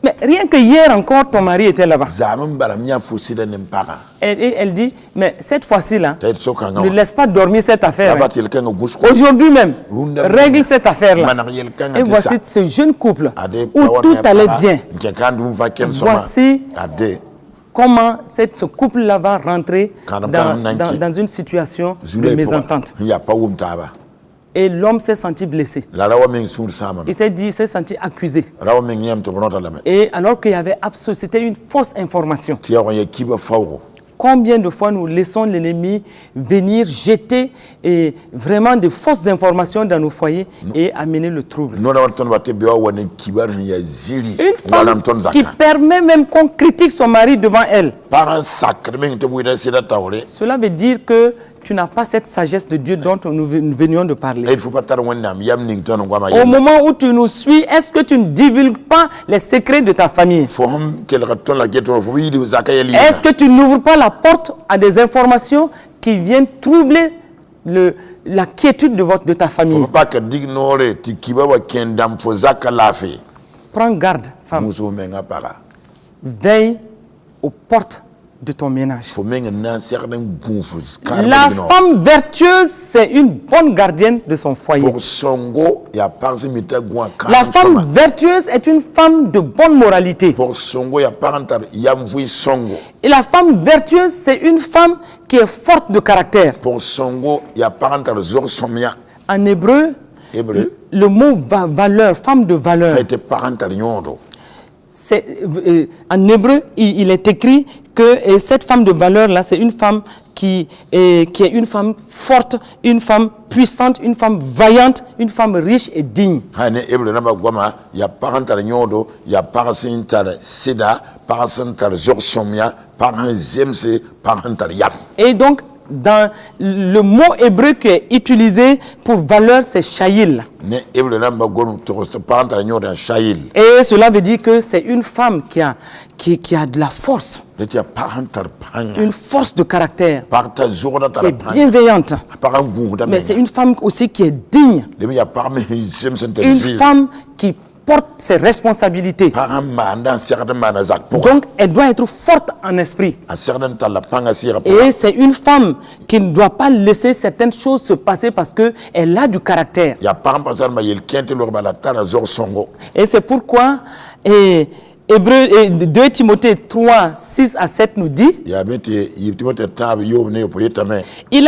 Mais rien que hier encore, ton mari était là-bas. Zaman bara mia fusida nempara. Et elle dit, mais cette fois-ci-là, Tait soka ne ngawa. laisse pas dormir cette affaire. Tabat yelkanga gusko. Aujourd'hui même, Lunda règle cette affaire-là. Manak yelkanga Et tisa. voici ce jeune couple Ade où pawa tout allait para, bien. Nkekandu mvaken soma. Voici Ade. comment ce couple-là va rentrer Kanapana nanki. dans une situation de Zule mésentente. Ya pa wumtaba. Et l'homme s'est senti blessé. La rawa meng sur sama. Il s'est dit, il s'est senti accusé. Rawa meng yam to bonota lame. Et alors qu'il y avait c'était une fausse information. Tia on ye kiba fawro. Combien de fois nous laissons l'ennemi venir jeter vraiment de fausses informations dans nos foyers et amener le trouble. No da ton batte biwa woni kibar ya zili. Une femme qui permet même qu'on critique son mari devant elle. Par un sacre meng te buida sida tawre. Cela veut dire que tu n'as pas cette sagesse de Dieu dont nous venions de parler. Il faut pas tar wonnam yam ning ton ngwa ma. Au moment où tu nous suis, est-ce que tu ne divulgues pas les secrets de ta famille? Fohum kel raton la geto fo wi di zakayeli. Est-ce que tu n'ouvres pas la porte à des informations qui viennent troubler la quiétude de ta famille? Faut pas que dignore ti kiba wa kendam fo zakalafi. Prends garde, femme. Muso menga para. Veille aux portes de ton ménage. Faut menga na certain gonfus. La femme vertueuse, c'est une bonne gardienne de son foyer. Pour songo ya parsi mita gwa kan. La femme vertueuse est une femme de bonne moralité. Pour songo ya parentar yam vui songo. Et la femme vertueuse, c'est une femme qui est forte de caractère. Pour songo ya parentar zor somia. En hébreu, le mot valeur, femme de valeur, a été parental nyondo. En hébreu, il est écrit que cette femme de valeur-là, c'est une femme qui est une femme forte, une femme puissante, une femme vaillante, une femme riche et digne. Il y a parental nyondo, il y a parasintal sida, parasintal zorsomia, paranzemse, parental yam. Et donc, dans le mot hébreu qui est utilisé pour valeur, c'est shayil. Et cela veut dire que c'est une femme qui a de la force. Une force de caractère. Qui est bienveillante. Mais c'est une femme aussi qui est digne. Une femme qui porte ses responsabilités. Donc, elle doit être forte en esprit. Et c'est une femme qui ne doit pas laisser certaines choses se passer parce qu'elle a du caractère. Et c'est pourquoi 2 Timothée 3, 6 à 7 nous dit: il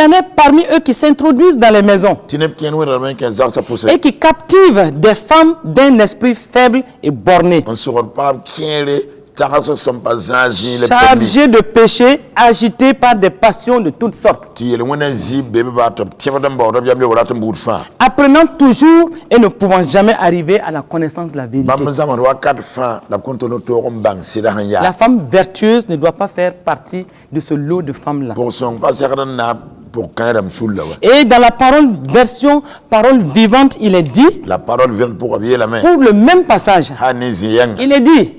en est parmi eux qui s'introduisent dans les maisons et qui captivent des femmes d'un esprit faible et borné, chargés de péché, agités par des passions de toutes sortes, apprenant toujours et ne pouvant jamais arriver à la connaissance de la vérité. La femme vertueuse ne doit pas faire partie de ce lot de femmes-là. Et dans la version parole vivante, il est dit, la parole vient pour le même passage, il est dit,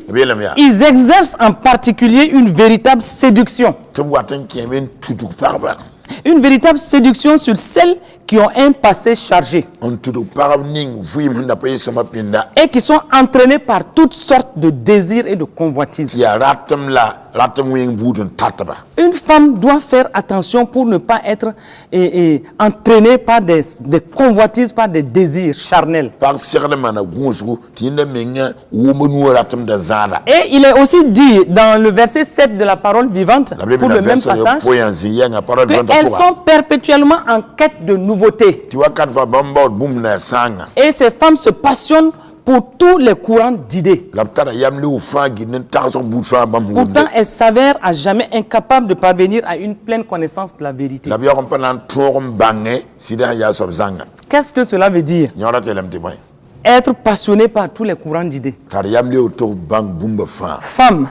ils exercent en particulier une véritable séduction. Une véritable séduction sur celles qui ont un passé chargé et qui sont entraînées par toutes sortes de désirs et de convoitises. Une femme doit faire attention pour ne pas être entraînée par des convoitises, par des désirs charnels. Et il est aussi dit dans le verset 7 de la parole vivante, pour le même passage, qu'elles sont perpétuellement en quête de nouveautés. Et ces femmes se passionnent pour tous les courants d'idées. Pourtant, elles s'avèrent à jamais incapables de parvenir à une pleine connaissance de la vérité. Qu'est-ce que cela veut dire? Être passionné par tous les courants d'idées. Femme,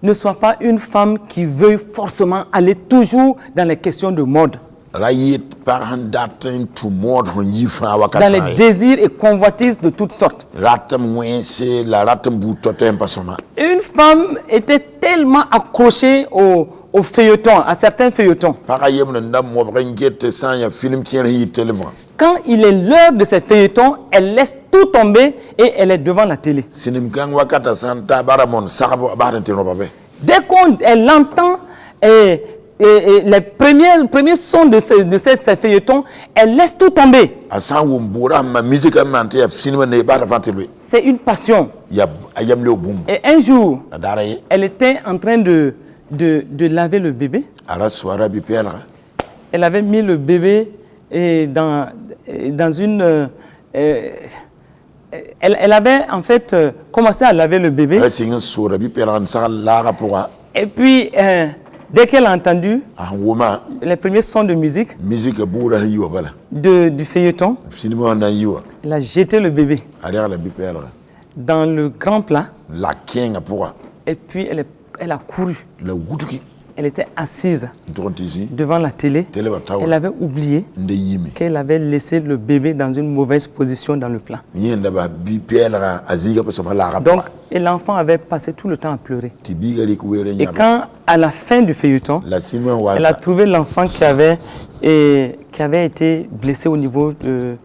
ne sois pas une femme qui veut forcément aller toujours dans les questions de mode, dans les désirs et convoitises de toutes sortes. Une femme était tellement accrochée aux Quand il est l'heure de ses feuilletons, elle laisse tout tomber et elle est devant la télé. sinim kan wakata santa baramon sagabo baran tino babe Dès qu'elle entend les premiers sons de ces feuilletons, elle laisse tout tomber. asan wumbura ma musique amante ya sinima ne bara fantelwe C'est une passion. ya ayam le boom Et un jour, daraye elle était en train de laver le bébé. ara soara bi pela Elle avait mis le bébé dans une... elle avait en fait commencé à laver le bébé. ara singin soara bi pela sa la rapora Et puis, dès qu'elle a entendu ah woma les premiers sons de musique musique bura yiwa bala du feuilleton, sinima na yiwa elle a jeté le bébé ara la bi pela dans le grand plat. la kinga pour Et puis, elle a couru. la wutuki Elle était assise ntontisi devant la télé. tele bataw Elle avait oublié nde yimi qu'elle avait laissé le bébé dans une mauvaise position dans le plat. yenda ba bi pela aziga pa sama la Donc, et l'enfant avait passé tout le temps à pleurer. tibiga li kuwere Et nyaba quand, à la fin du feuilleton, la sinima elle a wasa trouvé l'enfant qui avait été blessé au niveau de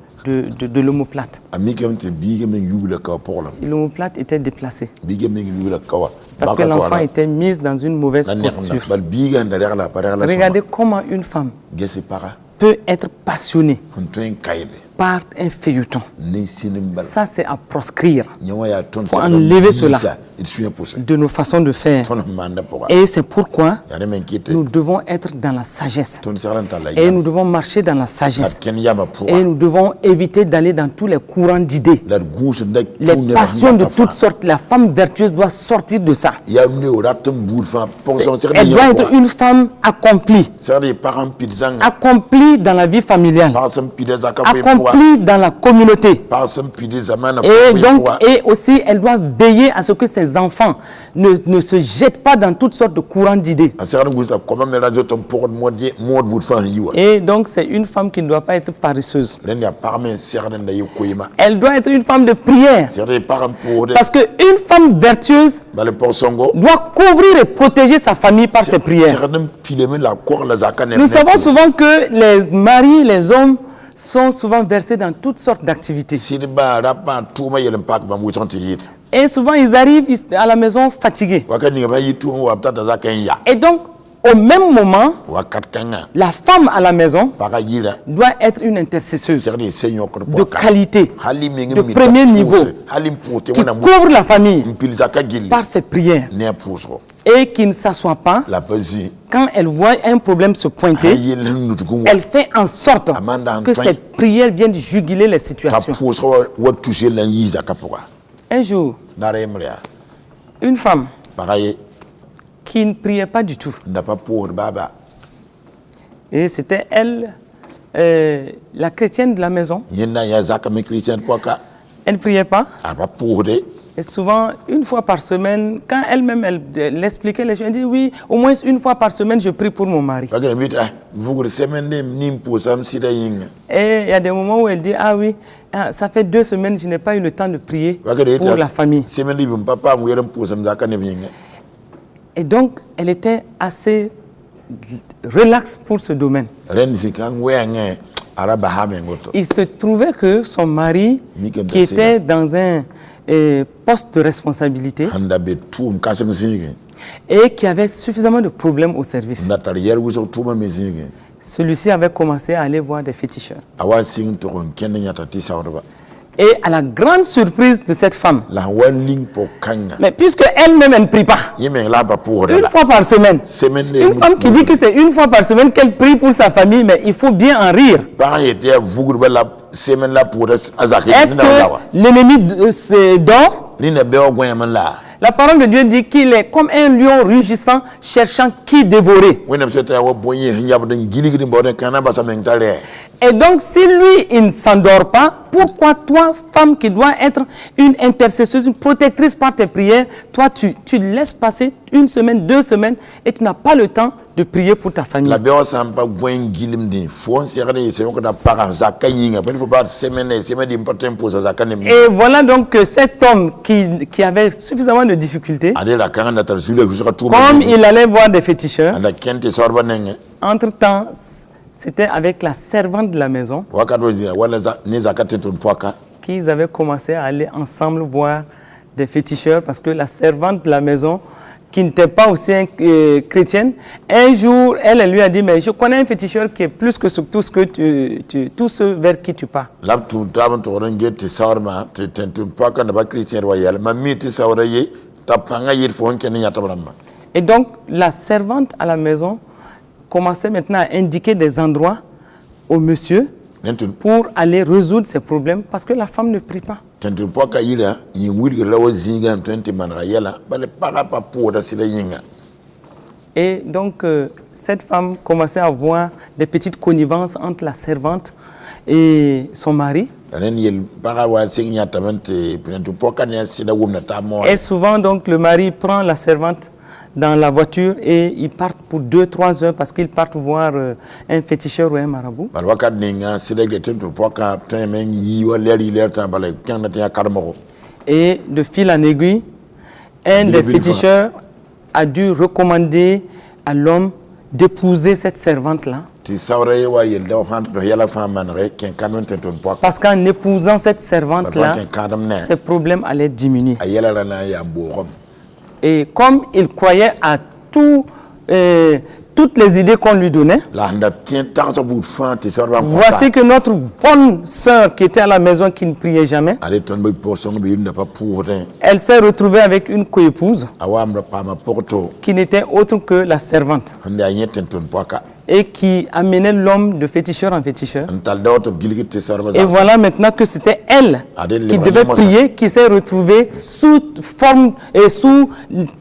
l'omoplate. amikam te biga men yubula ka porla Et l'omoplate était déplacée biga men yubula kawa parce que l'enfant était mis dans une mauvaise posture. bal biga ndare la parela Regardez comment une femme gese para peut être passionnée huntoen kaybe par un feuilleton. ni sinimbal Ça, c'est à proscrire nyawa ya ton faut enlever cela il suit pour ça de nos façons de faire. ton manda pour Et c'est pourquoi ya men kite nous devons être dans la sagesse. ton saranta la Et ya nous devons marcher dans la la sagesse. ken yama pour Et nous devons éviter d'aller dans tous les courants d'idées. la gus ndak Les passions de toutes sortes. La femme vertueuse doit sortir de ça. ya mne oratum bout fa pour son Elle doit être une femme accomplie. sari parent pidzang Accomplie dans la vie familiale. parasam pidza ka Accomplie dans la communauté. parasam pidza zamana Et donc, et aussi, elle doit veiller à ce que ses enfants ne se jettent pas dans toutes sortes de courants d'idées. asara gus la comment me radio ton pour mode bout fa yiwa Et donc, c'est une femme qui ne doit pas être paresseuse. ren ya parmen serre nda yikoyima Elle doit être une femme de prière. sari parent pour Parce qu'une femme vertueuse bale pour songo doit couvrir et protéger sa famille par ses prières. serre pileme la cor la zakane Nous savons souvent que les maris, les hommes, sont souvent versés dans toutes sortes d'activités. sidba rapa tuma yelen pak ba mu tonti yit Et souvent, ils arrivent à la maison fatigués. wakani ba yitu wa tata zakan ya Et donc, au même moment, wakat kanga la femme à la maison baka yila doit être une intercesseuse serre seigneur ko de qualité, de premier niveau, halim pote qui wana mu couvre la famille mpil zaka gilli par ses prières ne pouso et qui ne s'assoit pas. la bazi Quand elle voit un problème se pointer, hayel nutukum elle fait en sorte Amanda que Antoine. cette prière vienne juguler les ka situations. pouso wa toucher la yiza kapura Un jour, dara emrea une femme bakaye qui ne priait pas du tout, nda pa pour baba et c'était elle, la chrétienne de la maison, yenda ya zaka me christian poka elle ne priait pas. aba pour de Et souvent, une fois par semaine, quand elle-même elle expliquait les choses, elle dit oui, au moins une fois par semaine, je prie pour mon mari. bakana mit vugur semaine de nim posam sida yinga Et il y a des moments où elle dit ah oui, ça fait 2 semaines, je n'ai pas eu le temps de prier bakana pour la famille. semaine de papa mu yeram posam zaka ne yinga Et donc, elle était assez relaxe pour ce domaine. ren sikang wenge araba hamengoto Il se trouvait que son mari, Mikem qui était dans un poste de responsabilité handa be tum kasem zinga et qui avait suffisamment de problèmes au service, natar yer wuso tuma me zinga celui-ci avait commencé à aller voir des féticheurs. awa sing to kon ken nyata ti sawrba Et à la grande surprise de cette femme, la wan ling po kanga mais puisque elle-même elle ne prie pas, yeme la ba pour une fois par semaine, semaine une femme qui dit que c'est une fois par semaine qu'elle prie pour sa famille, mais il faut bien en rire. par était vugur la semaine la pour azaka Est-ce que l'ennemi dort? lina be ogwen man la La parole de Dieu dit qu'il est comme un lion rugissant, cherchant qui dévorer. wena seta wa bonye nyab den giligidi mbode kana ba sa mentale Et donc, si lui, il ne s'endort pas, pourquoi toi, femme qui dois être une intercesseuse, une protectrice par tes prières, toi, tu laisses passer 1 semaine, 2 semaines et tu n'as pas le temps de prier pour ta famille. la be wa sampa gwen gilim di fon serre se ko da para zaka yinga ben faut pas semaine di important pour zaka ne Et voilà donc que cet homme qui avait suffisamment de difficultés, ade la kanga natar zule ko tout comme il allait voir des féticheurs, anda kente sorba nenge entre-temps, c'était avec la servante de la maison wakati wazia wala ni zaka tentun poaka qu'ils avaient commencé à aller ensemble voir des féticheurs parce que la servante de la maison, qui n'était pas aussi chrétienne, un jour, elle lui a dit, mais je connais un féticheur qui est plus que tout ce vers qui tu pars. lab tu taban to ran get sawarma te tentun poaka na ba christian royal ma mi ti sawraye tapanga yir fon ken nya tabramba. Et donc, la servante à la maison commençait maintenant à indiquer des endroits au monsieur Tentun pour aller résoudre ses problèmes parce que la femme ne prie pas. tentun poaka yira yi wilga lawo zinga tenti man rayala bale para pa pour da sila yinga. Et donc, cette femme commençait à voir des petites connivences entre la servante et son mari. Anen yel para wa signya tamante tentun poaka ne sila wumna ta mo. Et souvent, donc, le mari prend la servante dans la voiture et ils partent pour 2-3 heures parce qu'ils partent voir un féticheur ou un marabout. bal wakat ninga sila de tentun poaka temen yi wa ler ta bale kan na ta karmo. Et de fil en aiguille, un des féticheurs a dû recommander à l'homme d'épouser cette servante-là. Ti sawraye wa yel da fan to yala fa man re ken kanon tentun poaka. Parce qu'en épousant cette servante-là, ken kadam ne ses problèmes allaient diminuer. ayela rana ya borom. Et comme il croyait à toutes les idées qu'on lui donnait, La handa tien tarso bout fan ti sarwa voici que notre bonne sœur qui était à la maison, qui ne priait jamais, ale ton boy poson bi n'a pas pour rien elle s'est retrouvée avec une coépouse awam pa ma porto qui n'était autre que la servante handa yeten ton poaka et qui amenait l'homme de féticheur en féticheur. antal dawto gilgi ti sarwa Et voilà maintenant que c'était elle qui devait prier, qui s'est retrouvée sous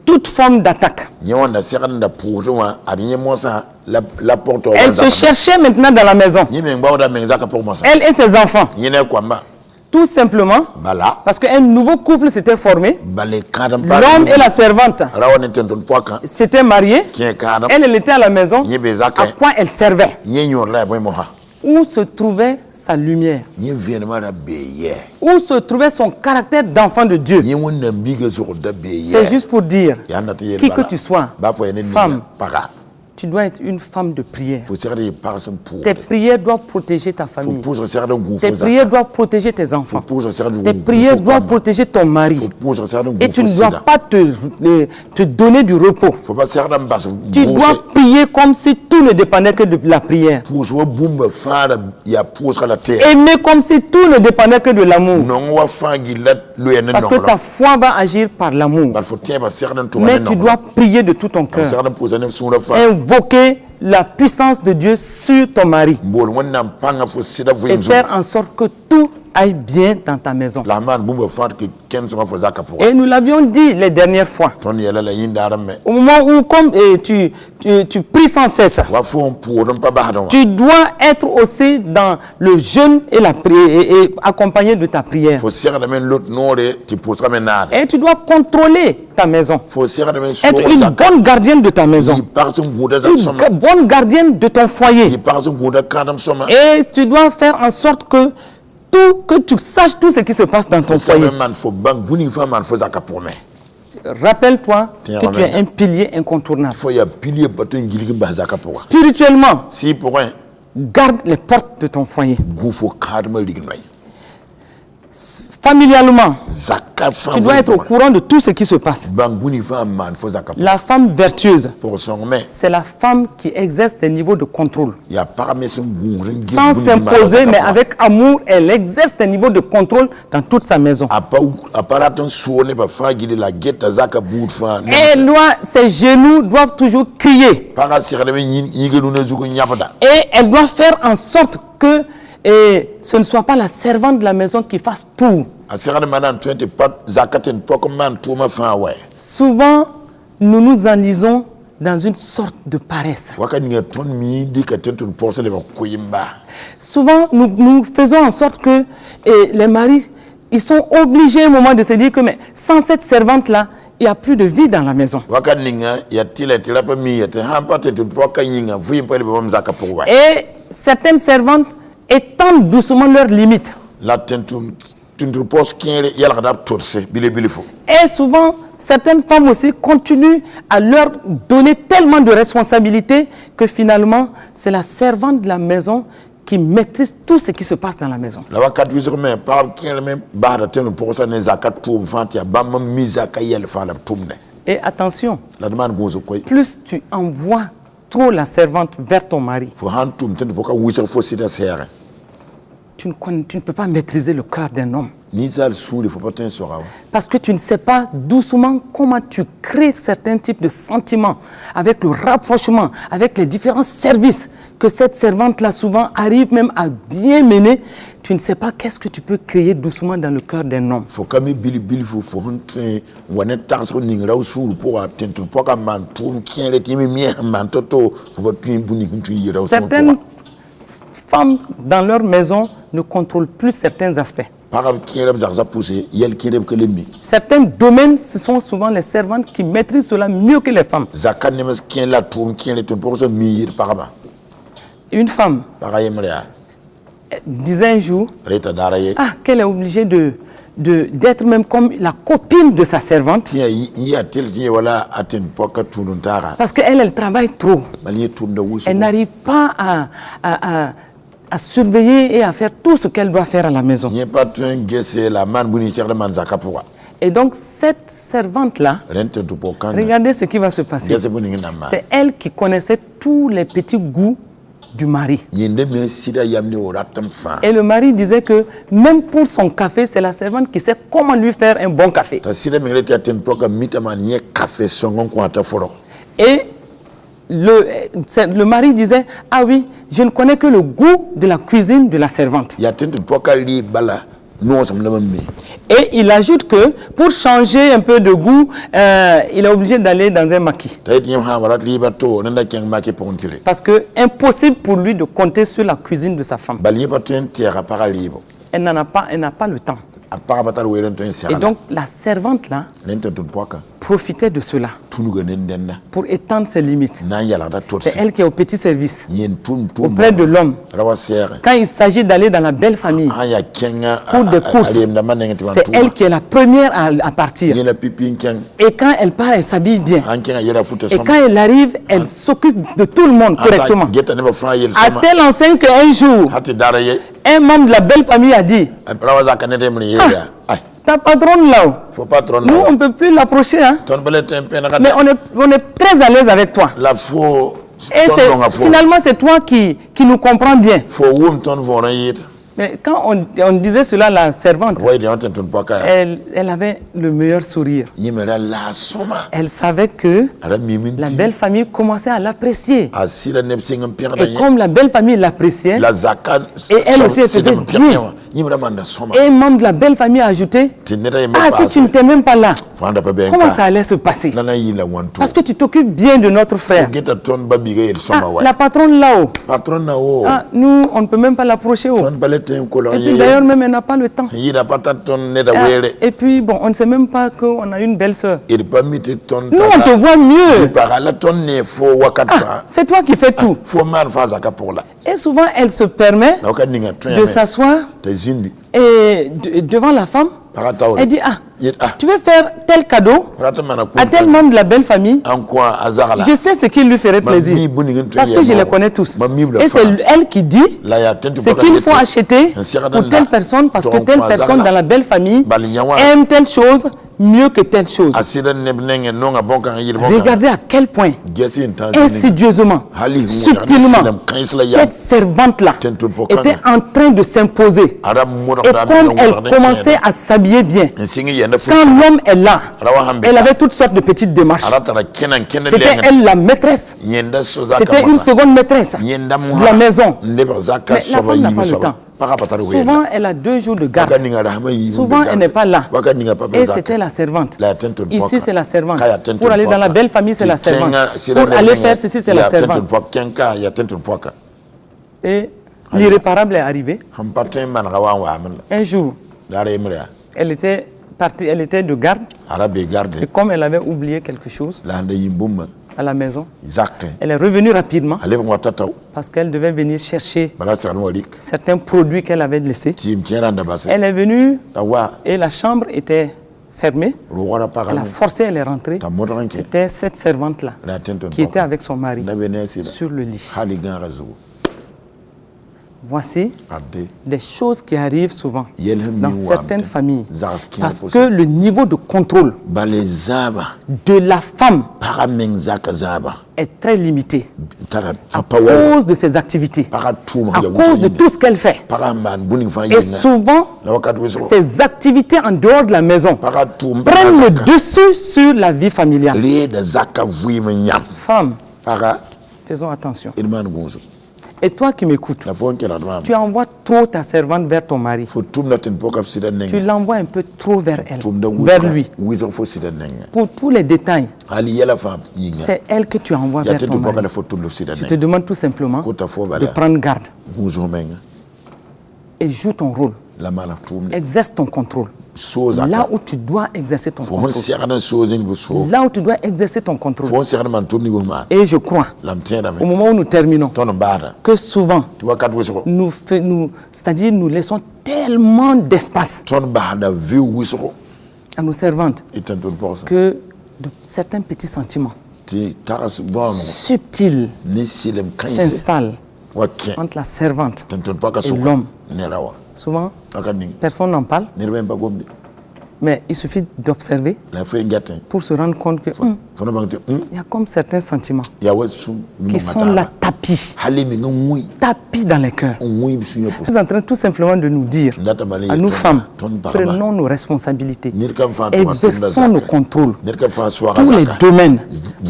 toute forme d'attaque. nyawanda sekanda pour wa adinye mosa la porto Elle se cherchait maintenant dans la maison, yime ngawda mengzaka pour mosa elle et ses enfants, yene kwamba tout simplement bala parce qu'un nouveau couple s'était formé. bale kadam pa L'homme et la servante rawane ton poaka s'étaient mariés. kien kadam Elle était à la maison. yebe zaka À quoi elle servait? yenyor la boy moha Où se trouvait sa lumière? yen vienne mara beye Où se trouvait son caractère d'enfant de Dieu? yen wonna mbiga sur da beye C'est juste pour dire, yanda te qui que tu sois, ba fo yene femme, paga tu dois être une femme de prière. faut serrer par son pour Tes prières doivent protéger ta faut famille. pour serrer de goût Tes prières doivent protéger tes enfants. pour serrer de Tes prières doivent protéger ton mari. faut pour serrer de goût Et tu ne dois pas te donner du repos. faut pas serrer de basse Tu dois prier comme si tout ne dépendait que de la prière. pour so bumba fara ya pour la terre Aimer comme si tout ne dépendait que de l'amour. non wa fangi la lo yene Parce non que ta foi va agir par l'amour. faut tiens pas serrer de tout Mais tu dois prier de tout ton cœur. serrer de pour ça sur la fa Invoquer la puissance de Dieu sur ton mari. bol wonna panga faut sida vous Et faire en sorte que tout aille bien dans ta maison. la man bumba fara que ken so fa zaka pour Et nous l'avions dit les dernières fois. ton yela la yindaram me Au moment où, comme tu pries sans cesse, wa fo pour non pas badon tu dois être aussi dans le jeûne et la prière et accompagné de ta prière. faut serrer de men l'autre nore ti pour ça menade Et tu dois contrôler ta maison. faut serrer de men Être une bonne gardienne de ta maison. il part son goût de Une bonne gardienne de ton foyer. il part son goût de kadam soma Et tu dois faire en sorte que tu saches tout ce qui se passe dans ton ça foyer. man faut bang buni fa man faut zaka pour me Rappelle-toi que tu es un pilier incontournable. faut ya pilier bato ngiligi ba zaka pour Spirituellement, si pour un garde les portes de ton foyer. goût faut kadma lignoy Familialement, zaka tu dois être au courant de tout ce qui se passe. bang buni fa man faut zaka La femme vertueuse, pour son mais c'est la femme qui exerce des niveaux de contrôle. ya parmi son goût Sans s'imposer, mais avec amour, elle exerce des niveaux de contrôle dans toute sa maison. apparat suone ba fa gidi la geta zaka bout fa Ses genoux doivent toujours crier. para serrer de yigelu na zuko nyapata Et elle doit faire en sorte que ce ne soit pas la servante de la maison qui fasse tout. a serrer de manan 20 pat zakaten poko man to ma fa ouais Souvent, nous nous enlisons dans une sorte de paresse. wakati ni ton mi di ka tentun pour se le koyimba Souvent, nous faisons en sorte que les maris, ils sont obligés à un moment de se dire que mais sans cette servante-là, il n'y a plus de vie dans la maison. wakati ninga ya tila pa mi ya te hampa tentun poka yinga fuim pa le bam zaka pour ouais Et certaines servantes étendent doucement leurs limites. la tentun tundur pos kere yalla kadab torse bile fo. Et souvent, certaines femmes aussi continuent à leur donner tellement de responsabilités que finalement, c'est la servante de la maison qui maîtrise tout ce qui se passe dans la maison. La wakat wizur me par kere me bahda tenu posa ne zakat tum fantia bam mizaka yel fa la tumne. Et attention, La demande gozo koy. plus tu envoies trop la servante vers ton mari, Fo han tum tenu poka wizur fo sida serre. tu ne peux pas maîtriser le cœur d'un homme. Ni zal souli faut pas ten sora. Parce que tu ne sais pas doucement comment tu crées certains types de sentiments avec le rapprochement, avec les différents services que cette servante-là souvent arrive même à bien mener. Tu ne sais pas qu'est-ce que tu peux créer doucement dans le cœur d'un homme. Faut kami bili fo honte wane tarso ningra usulu pour tentu poka man tum kere timi mi man toto faut pas tu buni huntu yira. Certaines femmes dans leur maison ne contrôlent plus certains aspects. Certains domaines, ce sont souvent les servantes qui maîtrisent cela mieux que les femmes. Une femme disait un jour qu'elle est obligée d'être même comme la copine de sa servante. Parce qu'elle travaille trop. Elle n'arrive pas à surveiller et à faire tout ce qu'elle doit faire à la maison. Et donc cette servante-là, regardez ce qui va se passer. C'est elle qui connaissait tous les petits goûts du mari. Et le mari disait que même pour son café, c'est la servante qui sait comment lui faire un bon café. Et le mari disait, ah oui, je ne connais que le goût de la cuisine de la servante. Et il ajoute que pour changer un peu de goût, il est obligé d'aller dans un maquis. Parce que impossible pour lui de compter sur la cuisine de sa femme. Elle n'a pas le temps. Et donc la servante là profitait de cela pour étendre ses limites. C'est elle qui est au petit service auprès de l'homme. Quand il s'agit d'aller dans la belle famille pour des courses, c'est elle qui est la première à partir. Et quand elle part, elle s'habille bien. Et quand elle arrive, elle s'occupe de tout le monde correctement. À telle enseigne qu'un jour, un membre de la belle famille a dit, ta patronne là, nous on ne peut plus l'approcher, hein? Mais on est très à l'aise avec toi. Et finalement c'est toi qui nous comprends bien. Mais quand on disait cela à la servante, elle avait le meilleur sourire. Elle savait que la belle famille commençait à l'apprécier. Et comme la belle famille l'appréciait, et elle aussi elle faisait bien. Et un membre de la belle famille a ajouté, ah si tu n'étais même pas là, comment ça allait se passer? Parce que tu t'occupes bien de notre frère. La patronne là-haut, nous on ne peut même pas l'approcher. Et puis d'ailleurs même elle n'a pas le temps. Et puis bon, on ne sait même pas qu'on a une belle sœur. Nous on te voit mieux. C'est toi qui fais tout. Et souvent elle se permet de s'asseoir et devant la femme. Elle dit, tu veux faire tel cadeau à tel membre de la belle famille. Je sais ce qui lui ferait plaisir. Parce que je les connais tous. Et c'est elle qui dit ce qu'il faut acheter pour telle personne parce que telle personne dans la belle famille aime telle chose mieux que telle chose. Regardez à quel point, insidieusement, subtilement, cette servante-là était en train de s'imposer. Et comme elle commençait à s'habiller bien, quand l'homme est là, elle avait toutes sortes de petites démarches. C'était elle la maîtresse. C'était une seconde maîtresse de la maison. Mais la femme n'a pas le temps. Souvent, elle a 2 jours de garde. Souvent, elle n'est pas là. Et c'était la servante. Ici, c'est la servante. Pour aller dans la belle famille, c'est la servante. Pour aller faire ceci, c'est la servante. Et l'irréparable est arrivé. Un jour, elle était partie, elle était de garde. Et comme elle avait oublié quelque chose, à la maison. Isaac. Elle est revenue rapidement Allez voir tata. parce qu'elle devait venir chercher Bala sarnolik. certains produits qu'elle avait laissés. Tim tiara ndabase. Elle est venue Tawa. et la chambre était fermée. Ruwara Elle a parano. forcé, elle est rentrée. Ta modranke. C'était cette servante-là La tente. qui était avec son mari Nabenesi. sur le lit. Hali gangazu. Voici Ade. des choses qui arrivent souvent dans certaines familles. Zaski. Parce que le niveau de contrôle Balezaba. de la femme Parameng zakazaba. est très limité Tara. à Pawa. cause de ses activités, Paratum. à cause de tout ce qu'elle fait. Paraman. Buning fa Et souvent, La wakat weso. ces activités en dehors de la maison Paratum. prennent le dessus sur la vie familiale. Lié de zaka vuime nyam. Femmes, Para. faisons attention. Irman gonzo. Et toi qui m'écoutes, La fonke la dwam. tu envoies trop ta servante vers ton mari. Faut tum na tin pokaf sida Tu neng. l'envoies un peu trop vers elle, Tum da vers lui. Wito fo sida neng. Pour tous les détails, Ali yela fam yinga. c'est elle que tu envoies Ya vers tin ton pokaf mari. la fo tum do sida Je te neng. demande tout simplement Kota fo de bala. prendre garde Gonzo menga. et joue ton rôle. La mala tum. Exerce ton contrôle. Soza. Là où tu dois exercer ton Fo hon contrôle. siarana soza ni so. Là où tu dois exercer ton Fo contrôle. hon siarana man tum ni bo ma. Et je crois, Lam tienda au me. moment où nous terminons, Ton mbara. que souvent, Tu wakat weso. c'est-à-dire nous laissons tellement d'espace Ton bahada vu weso. à nos servantes Itan ton posa. que de certains petits sentiments Ti taras bon. subtils Ni silem kaise. s'installent Wakin. entre la servante. Tan ton paka Et so. l'homme. Nelawa. Souvent, Akading. personne n'en parle, Nirben pa gomde. mais il suffit d'observer La fo ngatin. pour se rendre compte que Fono bangte. il y a comme certains sentiments Ya wasu. qui sont là tapis, Halimi ngui. tapis dans les cœurs. Ngui bisu yopo. Nous sommes en train tout simplement de nous dire Ndata mali. à nous femmes, Ton baraba. prenons nos responsabilités, Nirkam fa. exerçons nos contrôles. Nirkam fa so Tous les domaines,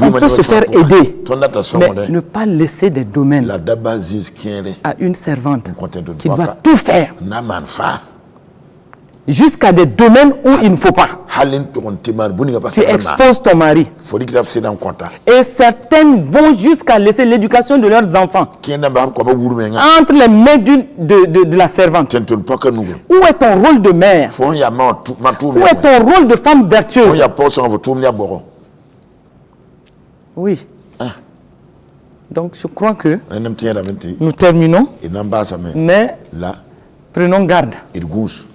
on peut se faire aider, Ton data so mais ne pas laisser des domaines La daba zis kere. à une servante Content de qui toi. doit tout faire, Naman fa. jusqu'à des domaines où il ne faut pas. Halin to kon timan buni nga Tu pasa. exposes ton mari. Fodi graf c'est dans compta. Et certaines vont jusqu'à laisser l'éducation de leurs enfants Kenda ba ko ba wuru menga. entre les mains de la servante. Tenton paka nugo. Où est ton rôle de mère? Fon ya ma tu ma tu. Où est ton rôle de femme Fon vertueuse? ya poso on tu ya boro. Oui. Donc je crois que Renem tienda menti. nous terminons, Et namba sa me. mais La prenons garde. il gus.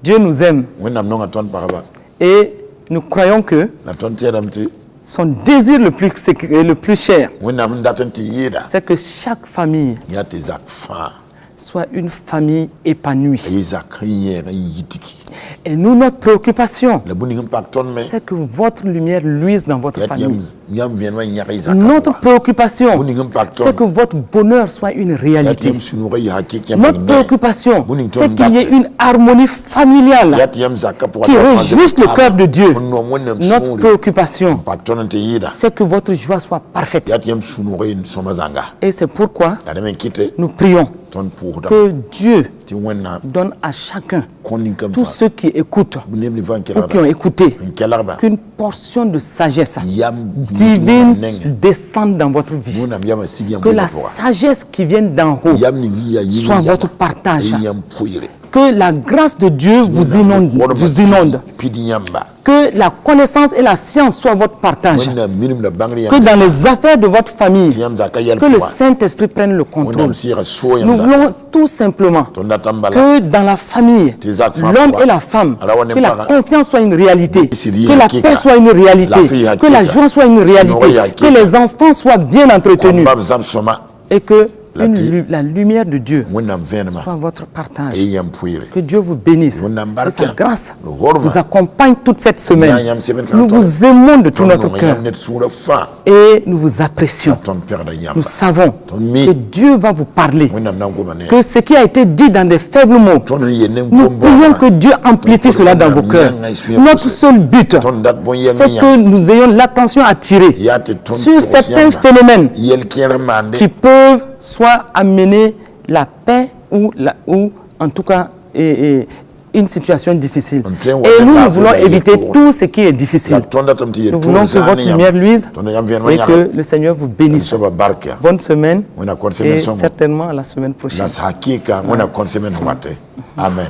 Dieu nous aime Wenam non ton paraba. et nous croyons que La ton tienda menti. son désir le plus cher, Wenam ndaten ti yida. c'est que chaque famille Ya te zak fa. soit une famille épanouie. Isaac yera yitiki. Et nous, notre préoccupation, La buni impact ton me. c'est que votre lumière luise dans votre famille. Yam vient wa yara Isaac. Notre préoccupation, Buni impact c'est que votre bonheur soit une réalité. Yam sunure ya hakik yam. Notre préoccupation, Buni c'est ton qu'il y ait date. une harmonie familiale Yam zaka pour qui réjouisse le cœur de Dieu. Notre Notre préoccupation, impact ton te yida. c'est que votre joie soit parfaite. Yam sunure somazanga. Et c'est pourquoi Adame kite nous prions ton pour da. que Dieu Ti wenna donne à chacun, konin comme tous ça. ceux qui écoutent Bunem li van ou kelaba. qui ont écouté, Kelaba. qu'une portion de sagesse Yam divine descende dans votre vie. Munam yam sigi yam. Que la sagesse qui vient d'en haut Yam ni ya yimi. soit votre partage. Yam puire. Que la grâce de Dieu vous inonde. Vous inonde. Pidi yamba. Que la connaissance et la science soient votre partage. Wenna minimum la bangri Que dans les affaires de votre famille, Yam zaka yal. que le Saint-Esprit prenne le contrôle. Wenna sira so yam Nous zaka. voulons tout simplement Ton datambala. que dans la famille, l'homme et la femme, que la confiance soit une réalité, que la paix soit une réalité, que la joie soit une réalité, que les enfants soient bien entretenus Bab zam soma. et que la lumière de Dieu Wenam venema. soit votre partage. Et yam puire. Que Dieu vous bénisse, que sa grâce vous accompagne toute cette semaine. Nous vous aimons de tout notre cœur et nous vous apprécions. Nous savons que Dieu va vous parler, que ce qui a été dit dans des faibles mots, nous prions que Dieu amplifie cela dans vos cœurs. Notre seul but, c'est que nous ayons l'attention attirée sur certains phénomènes qui peuvent soit amener la paix ou en tout cas une situation difficile. Et nous voulons éviter tout ce qui est difficile. Nous voulons que votre lumière luise et que le Seigneur vous bénisse. Bonne semaine et certainement à la semaine prochaine. Amen.